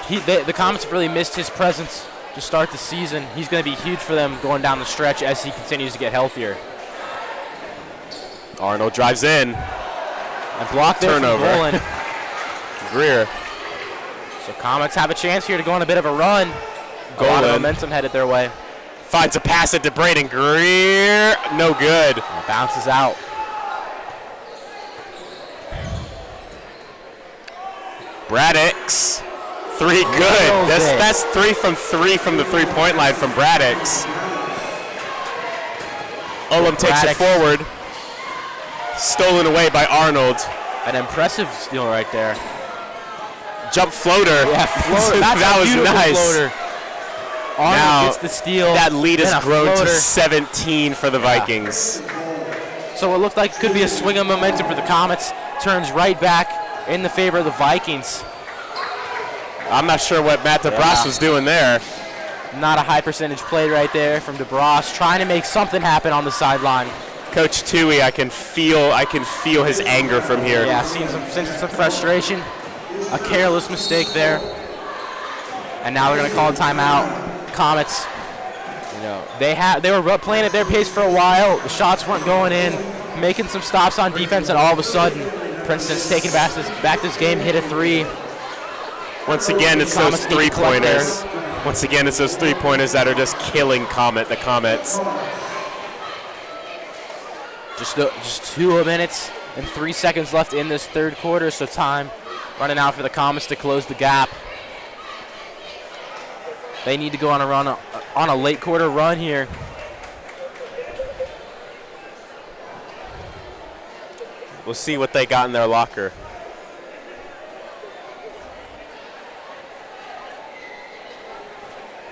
The Comets have really missed his presence to start the season. He's going to be huge for them going down the stretch as he continues to get healthier. Arnold drives in. And blocked there Turnover. from Golan. Greer. So Comets have a chance here to go on a bit of a run. A lot of momentum headed their way. Finds a pass into Braden Greer. No good. And bounces out. Braddix. 3 good. That's 3 from 3 from the three-point line from Braddix. Olam takes it forward. Stolen away by Arnold. An impressive steal right there. Jump floater. Yeah, floater. That's that a was beautiful nice. floater. Arnold Now, gets the steal. That lead has then a grown floater. to 17 for the Vikings. So what looked like could be a swing of momentum for the Comets turns right back in the favor of the Vikings. I'm not sure what Matt DeBras was doing there. Not a high percentage play right there from DeBras, trying to make something happen on the sideline. Coach Tui, I can feel his anger from here. Yeah, sensing some frustration. A careless mistake there. And now they're going to call a timeout. Comets, they were playing at their pace for a while. The shots weren't going in, making some stops on defense, and all of a sudden, Princeton's taking back this game, hit a 3. Once again, it's those three-pointers. Once again, it's those three-pointers that are just killing the Comets. Just 2 minutes and 3 seconds left in this third quarter, so time running out for the Comets to close the gap. They need to go on a late quarter run here. We'll see what they got in their locker.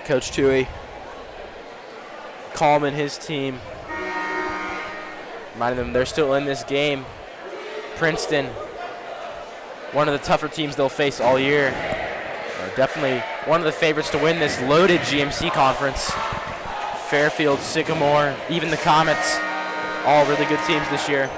Coach Tui calming his team. Reminding them they're still in this game. Princeton, one of the tougher teams they'll face all year. Definitely one of the favorites to win this loaded GMC conference. Fairfield, Sycamore, even the Comets, all really good teams this year.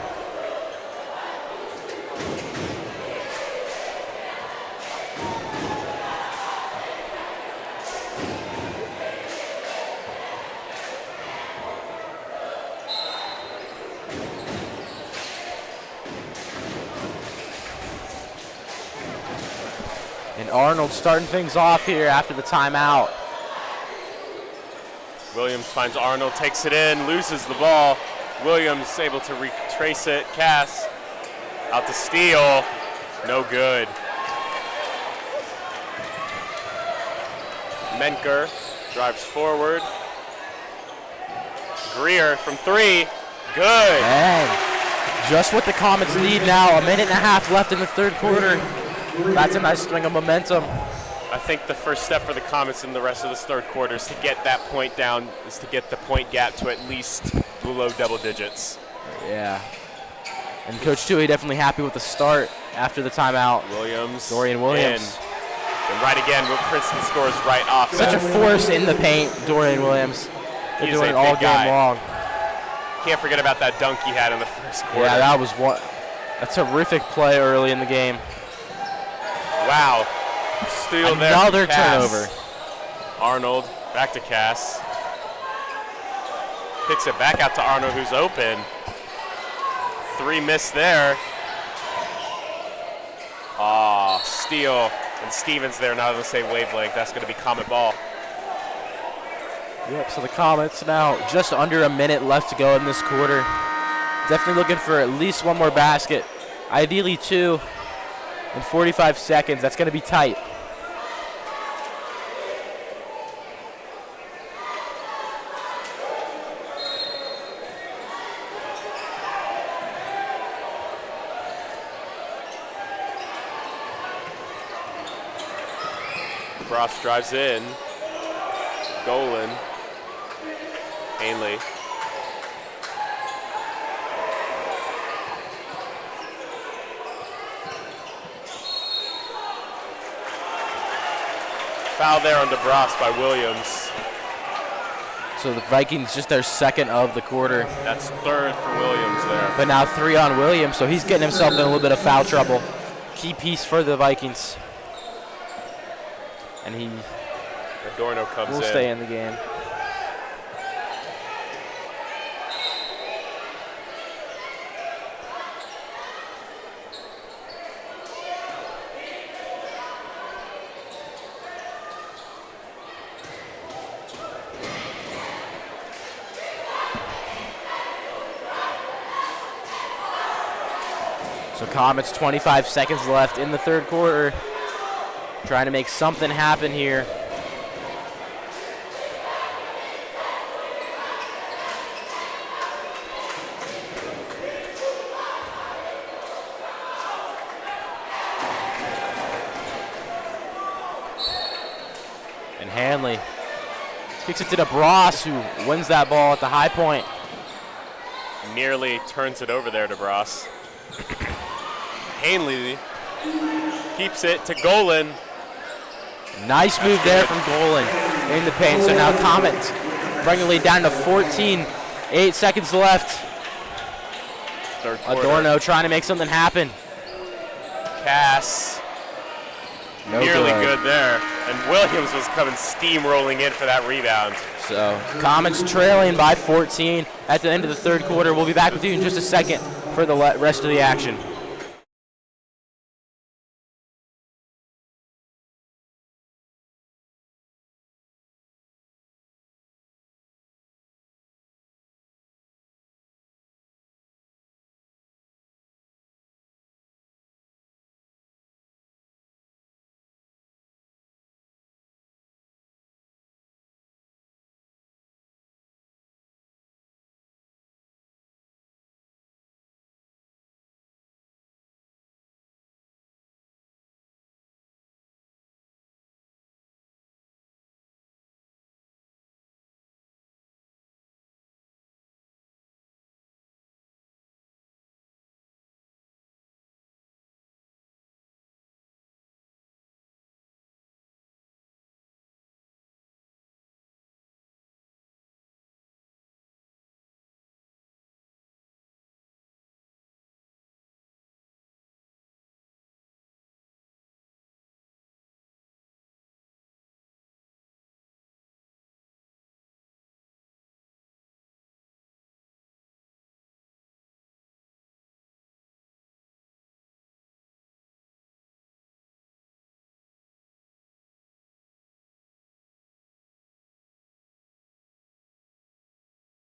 And Arnold starting things off here after the timeout. Williams finds Arnold, takes it in, loses the ball. Williams able to retrace it. Cass out to steal. No good. Menker drives forward. Greer from 3. Good. And just what the Comets need now. 1.5 minutes left in the third quarter. That's a nice string of momentum. I think the first step for the Comets in the rest of this third quarter is to get that point down, is to get the point gap to at least below double digits. Yeah. And Coach Tui definitely happy with the start after the timeout. Dorian Williams. And right again, Princeton scores right off. Such a force in the paint, Dorian Williams. They're doing it all game long. Can't forget about that dunk he had in the first quarter. Yeah, that was a terrific play early in the game. Wow. Steal there. Another turnover. Arnold back to Cass. Kicks it back out to Arnold, who's open. 3 missed there. Steal. And Stevens there, not on the same wavelength. That's going to be Comet ball. Yep, so the Comets now just under 1 minute left to go in this quarter. Definitely looking for at least one more basket. Ideally 2 in 45 seconds. That's going to be tight. Cross drives in. Golan. Ainley. Foul there on DeBras by Williams. So the Vikings just their second of the quarter. That's 3rd for Williams there. But now 3 on Williams, so he's getting himself in a little bit of foul trouble. Key piece for the Vikings. And he Adorno comes in. We'll stay in the game. So Comets 25 seconds left in the third quarter. Trying to make something happen here. And Hanley kicks it to DeBras, who wins that ball at the high point. Nearly turns it over there to DeBras. Hanley keeps it to Golan. Nice move there from Golan in the paint. So now Comets bring the lead down to 14. 8 seconds left. Third quarter. Adorno trying to make something happen. Cass. No nearly good. good there. And Williams was coming steamrolling in for that rebound. So Comets trailing by 14 at the end of the third quarter. We'll be back with you in just a second for the rest of the action.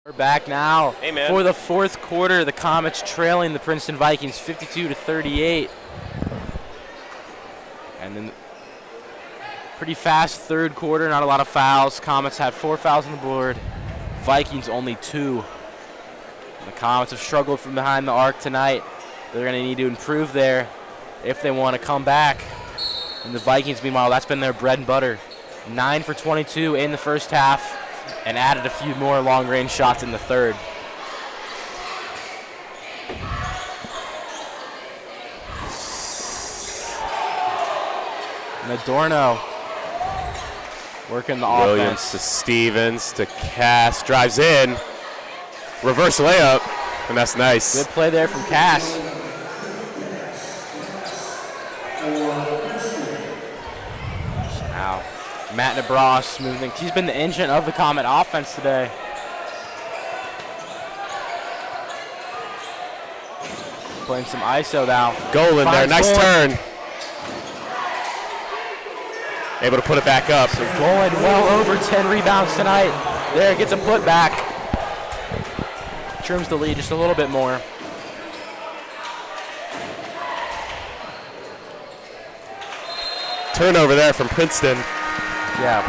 We're back now for the fourth quarter. The Comets trailing the Princeton Vikings 52-38. And then pretty fast third quarter, not a lot of fouls. Comets had 4 fouls on the board. Vikings only 2. The Comets have struggled from behind the arc tonight. They're going to need to improve there if they want to come back. And the Vikings, meanwhile, that's been their bread and butter. 9 for 22 in the first half, and added a few more long-range shots in the third. And Adorno working the Williams offense. to Stevens to Cass, drives in, reverse layup, and that's nice. Good play there from Cass. Now, Matt DeBras smoothing. He's been the engine of the Comet offense today. Playing some ISO now. Golan there, nice turn. Able to put it back up. So Golan well over 10 rebounds tonight. There, gets a putback. Trims the lead just a little bit more. Turnover there from Princeton. Yeah.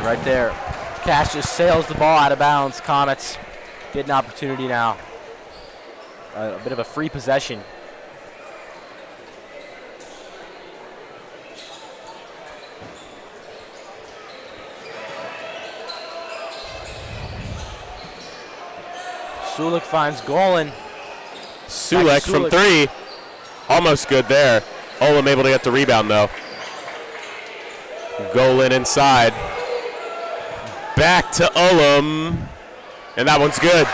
Right there. Cash just sails the ball out of bounds. Comets get an opportunity now. A bit of a free possession. Sulik finds Golan. Sulek from 3. Almost good there. Olam able to get the rebound though. Golan inside. Back to Olam. And that one's good.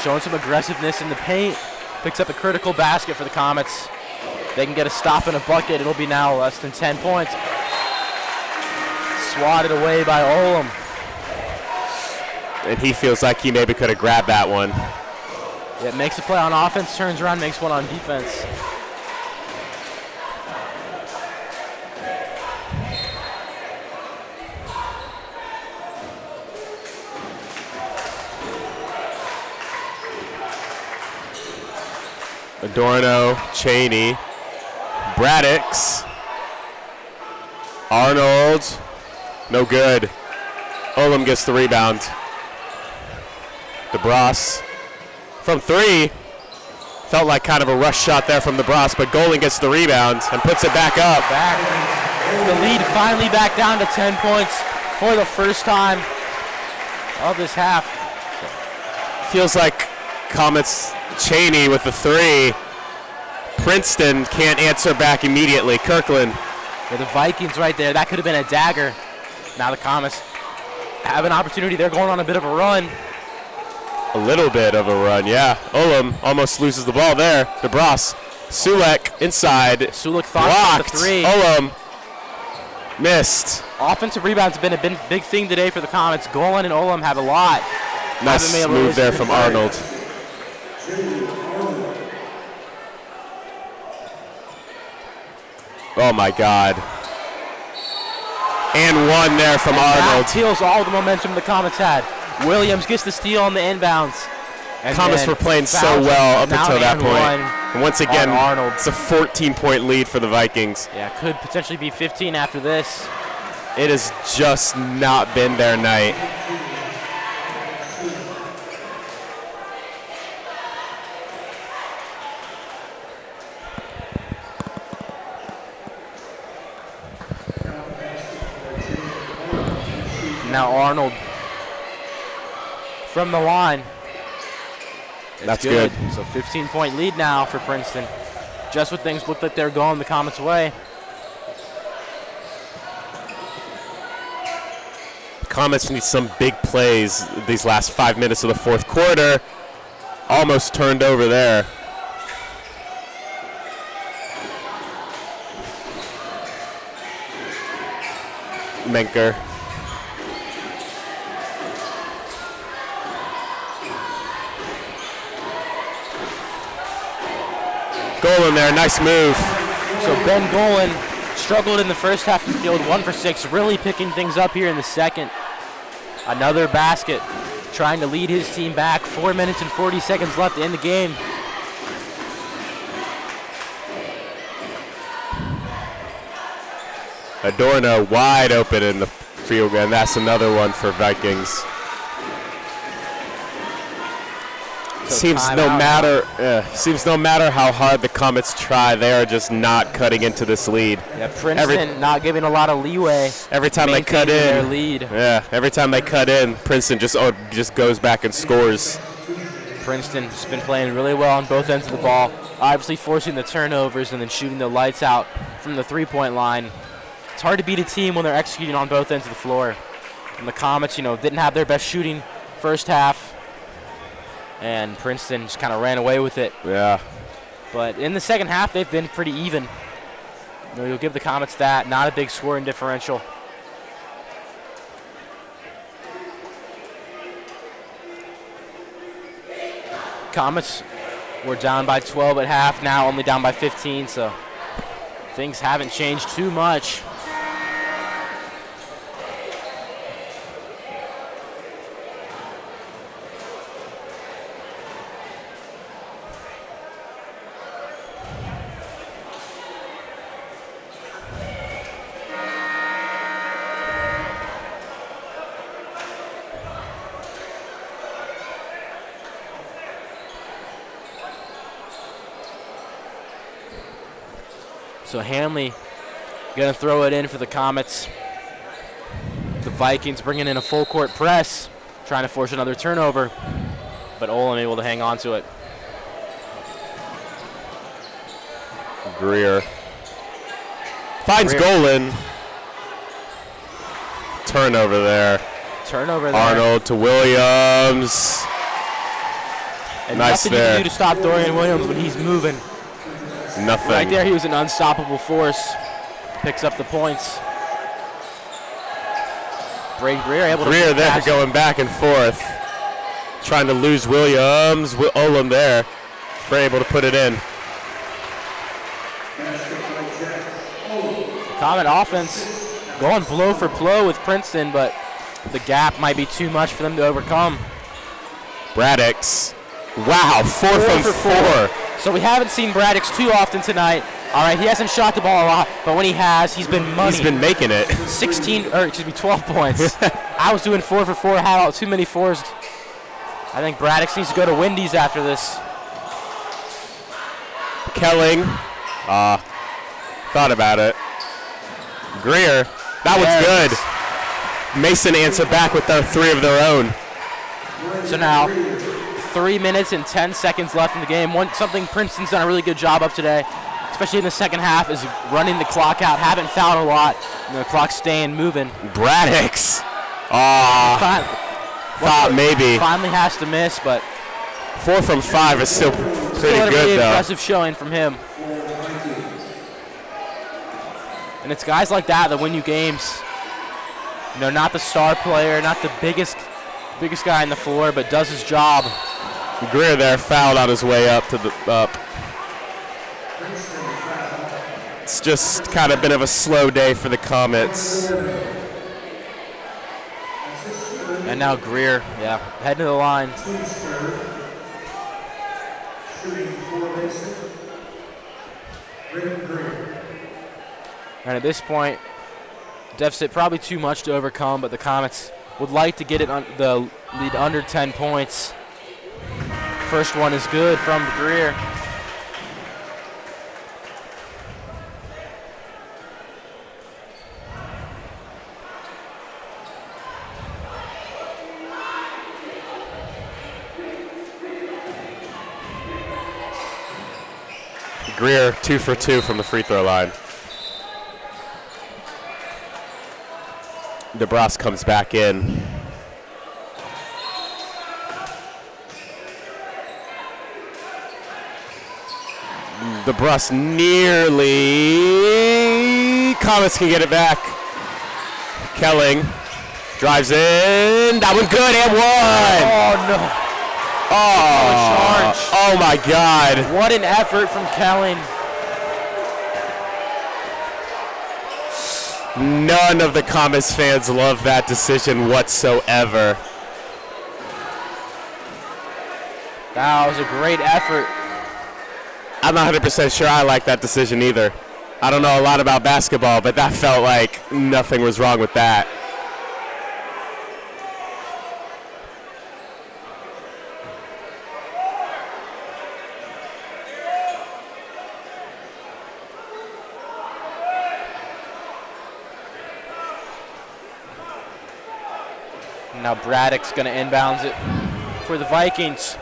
Showing some aggressiveness in the paint. Picks up a critical basket for the Comets. they can get a stop and a bucket, it'll be now less than 10 points. Swatted away by Olam. And he feels like he maybe could have grabbed that one. Yeah, makes a play on offense, turns around, makes one on defense. Adorno, Cheney, Braddix, Arnold, no good. Olam gets the rebound. DeBras from three. Felt like kind of a rush shot there from DeBras, but Golan gets the rebound and puts it back up. The lead finally back down to 10 points for the first time of this half. Feels like Comets Cheney with the three. Princeton can't answer back immediately. Kirkland. Yeah, the Vikings right there, that could have been a dagger. Now the Comets have an opportunity. They're going on a bit of a run. A little bit of a run, yeah. Olam almost loses the ball there. DeBras. Sulek inside. Sulek thought the three. Olam missed. Offensive rebounds have been a big thing today for the Comets. Golan and Olam have a lot. Nice move there from Arnold. Oh my God. And one there from Arnold. That steals all the momentum the Comets had. Williams gets the steal on the inbounds. Comets were playing so well up until that point. And once again, Arnold. It's a 14-point lead for the Vikings. Yeah, could potentially be 15 after this. It has just not been their night. Now Arnold from the line. That's good. So 15-point lead now for Princeton. Just when things looked like they were going the Comets' way. Comets need some big plays these last 5 minutes of the fourth quarter. Almost turned over there. Menker. Golan there, nice move. So Ben Golan struggled in the first half of the field, 1 for 6, really picking things up here in the second. Another basket, trying to lead his team back. 4 minutes and 40 seconds left in the game. Adorno wide open in the field, and that's another one for Vikings. So seems no matter how hard the Comets try, they are just not cutting into this lead. Yeah, Princeton not giving a lot of leeway. Every time they cut in, their lead. Yeah, every time they cut in, Princeton just goes back and scores. Princeton's been playing really well on both ends of the ball, obviously forcing the turnovers and then shooting the lights out from the three-point line. It's hard to beat a team when they're executing on both ends of the floor. And the Comets, didn't have their best shooting first half. And Princeton just kind of ran away with it. Yeah. But in the second half, they've been pretty even. You'll give the Comets that. Not a big scoring differential. Comets were down by 12 at half, now only down by 15, so things haven't changed too much. So Hanley going to throw it in for the Comets. The Vikings bringing in a full court press, trying to force another turnover, but Olam able to hang on to it. Greer finds Golan. Turnover there. Arnold to Williams. And nice nothing there. you can do to stop Dorian Williams when he's moving. Nothing. Right there, he was an unstoppable force. Picks up the points. Braden Greer able to Greer there pass. going back and forth. Trying to lose Williams. Olam there. We're able to put it in. Comet offense going blow for blow with Princeton, but the gap might be too much for them to overcome. Braddix. Wow, 4 from 4. So we haven't seen Braddix too often tonight. All right, he hasn't shot the ball a lot, but when he has, he's been money. He's been making it. 12 points. I was doing 4 for 4, had out too many fours. I think Braddix needs to go to Wendy's after this. Kelling. Thought about it. Greer. That one's good. Mason answered back with their 3 of their own. So now, 3 minutes and 10 seconds left in the game. Something Princeton's done a really good job of today, especially in the second half, is running the clock out. Haven't fouled a lot, and the clock's staying moving. Braddix. Thought maybe. Finally has to miss, but 4 from 5 is still pretty still a good, really though. impressive showing from him. And it's guys like that win you games. You know, not the star player, not the biggest guy on the floor, but does his job. Greer there fouled on his way up to the up. It's just kind of been of a slow day for the Comets. And now Greer, heading to the line. And at this point, deficit probably too much to overcome, but the Comets would like to get it the lead under 10 points. First one is good from Greer. Greer 2 for 2 from the free throw line. DeBrus comes back in. DeBrus nearly. Comets can get it back. Kelling drives in. That one good and one. Oh, no. Oh my God. What an effort from Kelling. None of the Comets fans love that decision whatsoever. That was a great effort. I'm not 100% sure I like that decision either. I don't know a lot about basketball, but that felt like nothing was wrong with that. Now Braddock's going to inbounds it for the Vikings.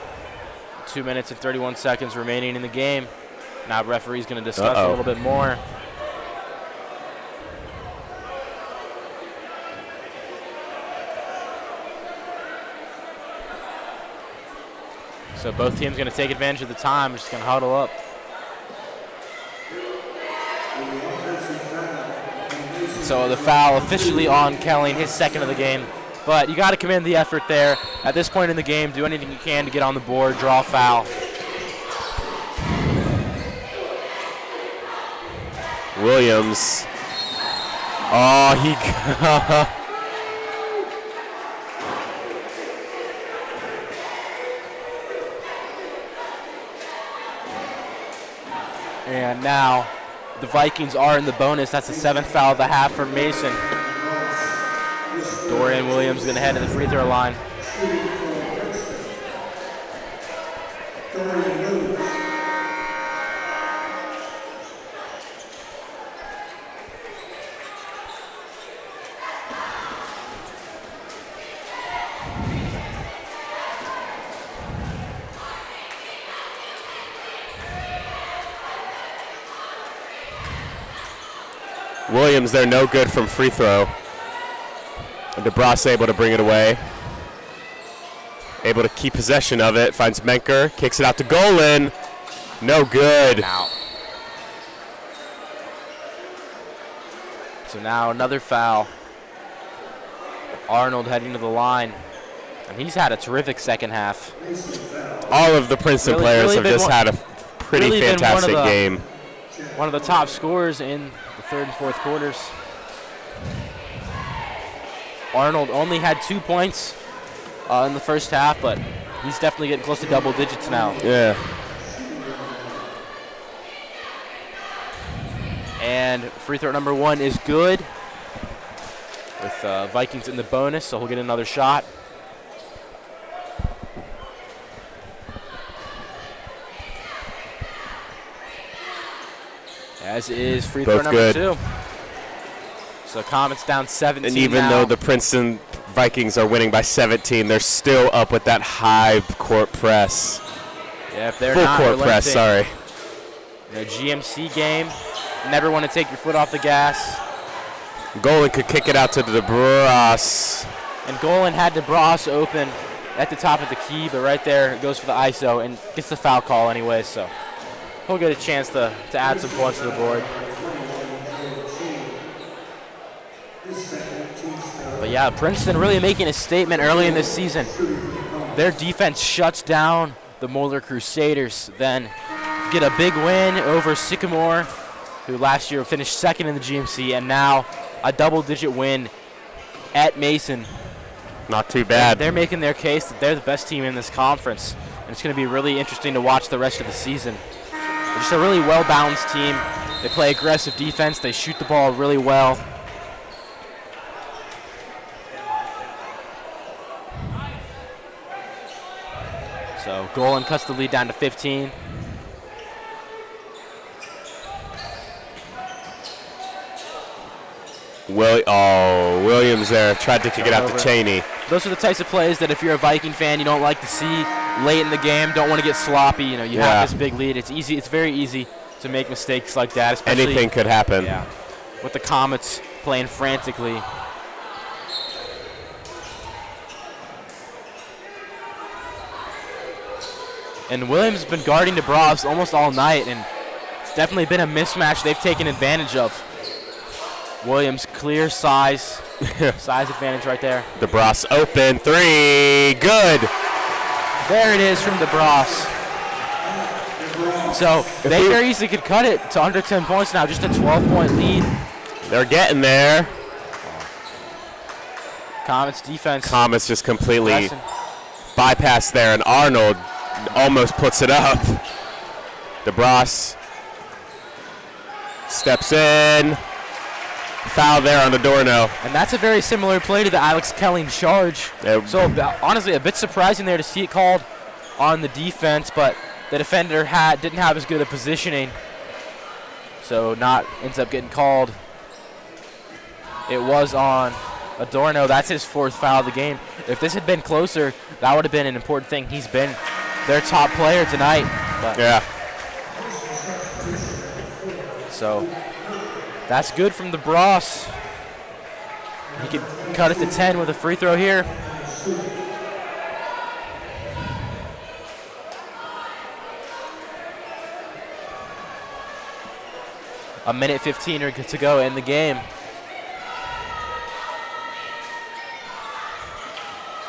2 minutes and 31 seconds remaining in the game. Now referee's going to discuss a little bit more. So both teams going to take advantage of the time. Just going to huddle up. So the foul officially on Kelling, his second of the game. But you got to commend the effort there. At this point in the game, do anything you can to get on the board, draw a foul. Williams. Oh, he. And now the Vikings are in the bonus. That's the 7th foul of the half for Mason. Dorian Williams going to head to the free throw line. Williams, they're no good from free throw. DeBrus able to bring it away. Able to keep possession of it. Finds Menker. Kicks it out to Golan. No good. Out. So now another foul. Arnold heading to the line. And he's had a terrific second half. All of the Princeton players have just had a pretty fantastic game. One of the top scorers in the third and fourth quarters. Arnold only had 2 points in the first half, but he's definitely getting close to double digits now. Yeah. And free throw number 1 is good. With Vikings in the bonus, so he'll get another shot. As is free throw number 2. So Comets down 17 And even though the Princeton Vikings are winning by 17, they're still up with that high court press. Yeah, if they're full not court press, sorry. GMC game, never want to take your foot off the gas. Golan could kick it out to DeBras. And Golan had DeBras open at the top of the key, but right there it goes for the ISO and gets the foul call anyway, so he'll get a chance to add some points to the board. But yeah, Princeton really making a statement early in this season. Their defense shuts down the Moeller Crusaders, then get a big win over Sycamore, who last year finished second in the GMC, and now a double-digit win at Mason. Not too bad. They're making their case that they're the best team in this conference, and it's going to be really interesting to watch the rest of the season. They're just a really well-balanced team. They play aggressive defense. They shoot the ball really well. So Golan cuts the lead down to 15. Williams there tried to kick it out to Cheney. Those are the types of plays that if you're a Viking fan, you don't like to see late in the game. Don't want to get sloppy. You know, you have this big lead. It's easy. It's very easy to make mistakes like that. Especially, anything could happen. Yeah, with the Comets playing frantically. And Williams has been guarding DeBras almost all night, and it's definitely been a mismatch they've taken advantage of. Williams, clear size advantage right there. DeBras open, 3, good. There it is from DeBras. So they very easily could cut it to under 10 points now, just a 12-point lead. They're getting there. Comets defense. Comets just completely bypassed there, and Arnold almost puts it up. DeBras steps in. Foul there on Adorno. And that's a very similar play to the Alex Kelling charge. So honestly, a bit surprising there to see it called on the defense, but the defender didn't have as good a positioning. So ends up getting called. It was on Adorno. That's his 4th foul of the game. If this had been closer, that would have been an important thing. He's been their top player tonight. Yeah. So that's good from DeBras. He could cut it to 10 with a free throw here. A minute 15 to go in the game.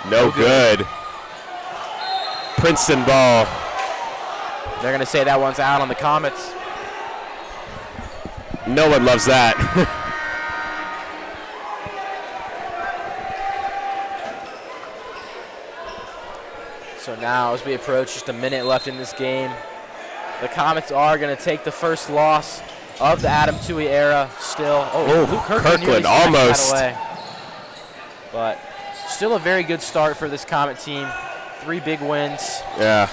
No good. Princeton ball. They're going to say that one's out on the Comets. No one loves that. So now as we approach just a minute left in this game, the Comets are going to take the first loss of the Adam Toohey era still. Luke Kirkland almost. That away. But still a very good start for this Comet team. 3 big wins. Yeah.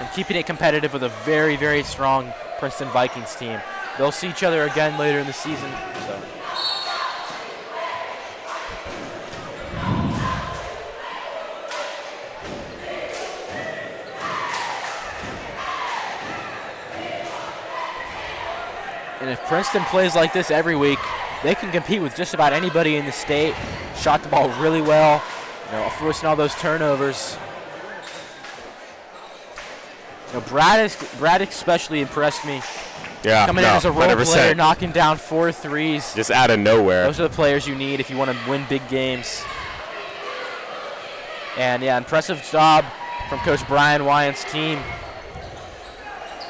And keeping it competitive with a very, very strong Princeton Vikings team. They'll see each other again later in the season. So. And if Princeton plays like this every week, they can compete with just about anybody in the state. Shot the ball really well, forcing all those turnovers. Braddock especially impressed me Yeah, coming in as a role 100%. player, knocking down 4 threes. Just out of nowhere. Those are the players you need if you want to win big games. And yeah, impressive job from Coach Brian Wyant's team.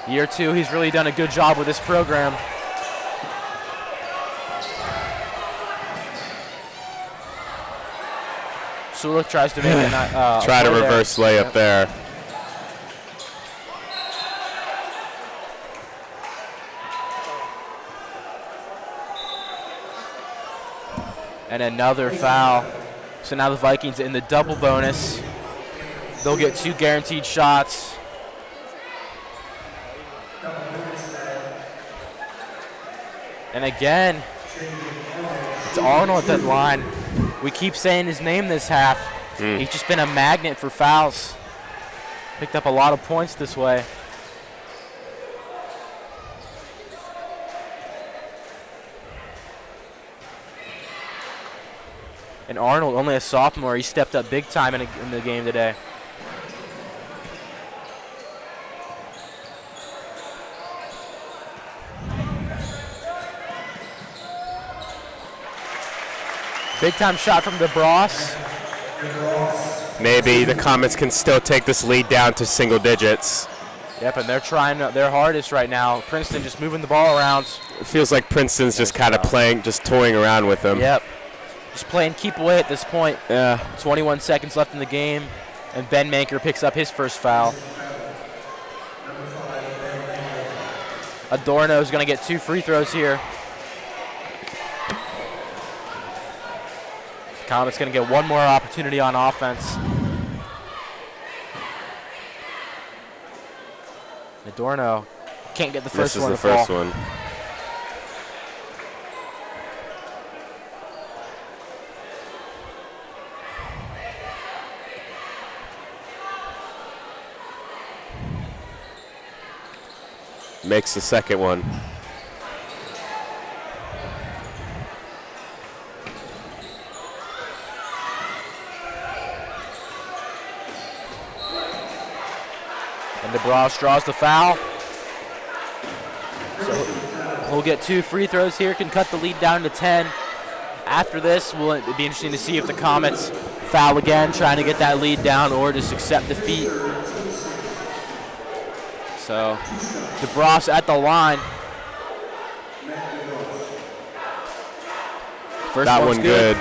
Year 2, he's really done a good job with this program. Sulik tries to make it try to reverse layup there. And another foul. So now the Vikings in the double bonus. They'll get 2 guaranteed shots. And again, it's Arnold at that line. We keep saying his name this half. He's just been a magnet for fouls. Picked up a lot of points this way. And Arnold, only a sophomore, he stepped up big time in the game today. Big time shot from DeBross. Maybe the Comets can still take this lead down to single digits. Yep, and they're trying their hardest right now. Princeton just moving the ball around. It feels like Princeton's just kind of playing, just toying around with them. Yep. Just playing keep away at this point. Yeah. 21 seconds left in the game, and Ben Manker picks up his first foul. Adorno's going to get 2 free throws here. Comets going to get one more opportunity on offense. Adorno can't get the first one to fall. This is the first one. Makes the second one. And DeBross draws the foul. So he'll get 2 free throws here, can cut the lead down to 10. After this, it'll be interesting to see if the Comets foul again, trying to get that lead down, or just accept defeat. So DeBross at the line. First that one good.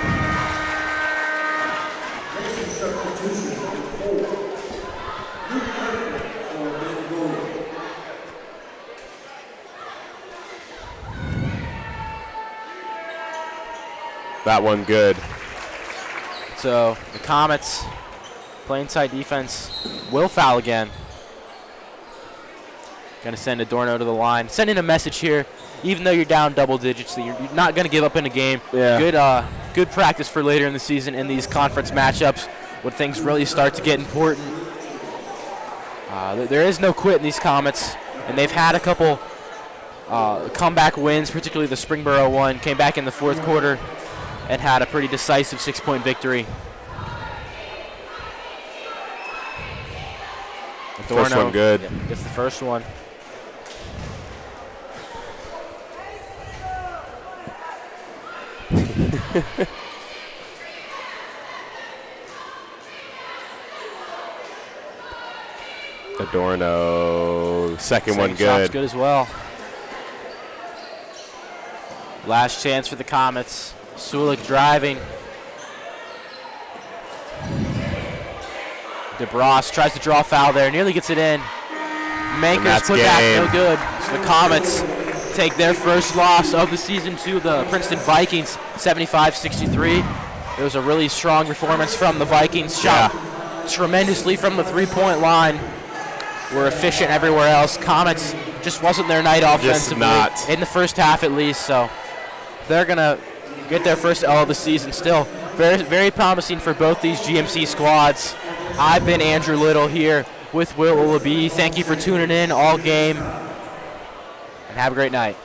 That one good. So the Comets playing tight defense will foul again. Going to send Adorno to the line. Sending a message here, even though you're down double digits, that you're not going to give up in a game. Yeah. Good practice for later in the season in these conference matchups when things really start to get important. There is no quit in these Comets, and they've had a couple comeback wins, particularly the Springboro one. Came back in the fourth quarter and had a pretty decisive 6-point victory. Adorno, first one good. Gets the first one. Adorno, second one Shot's good. good as well. Last chance for the Comets. Sulik driving. DeBross tries to draw a foul there, nearly gets it in. Manker's put back, no good. So the Comets take their first loss of the season to the Princeton Vikings, 75-63. It was a really strong performance from the Vikings. Shot tremendously from the three-point line. Were efficient everywhere else. Comets just wasn't their night offensively, in the first half at least. So they're going to get their first L of the season still. Very, very promising for both these GMC squads. I've been Andrew Little here with Will Willoughby. Thank you for tuning in all game, and have a great night.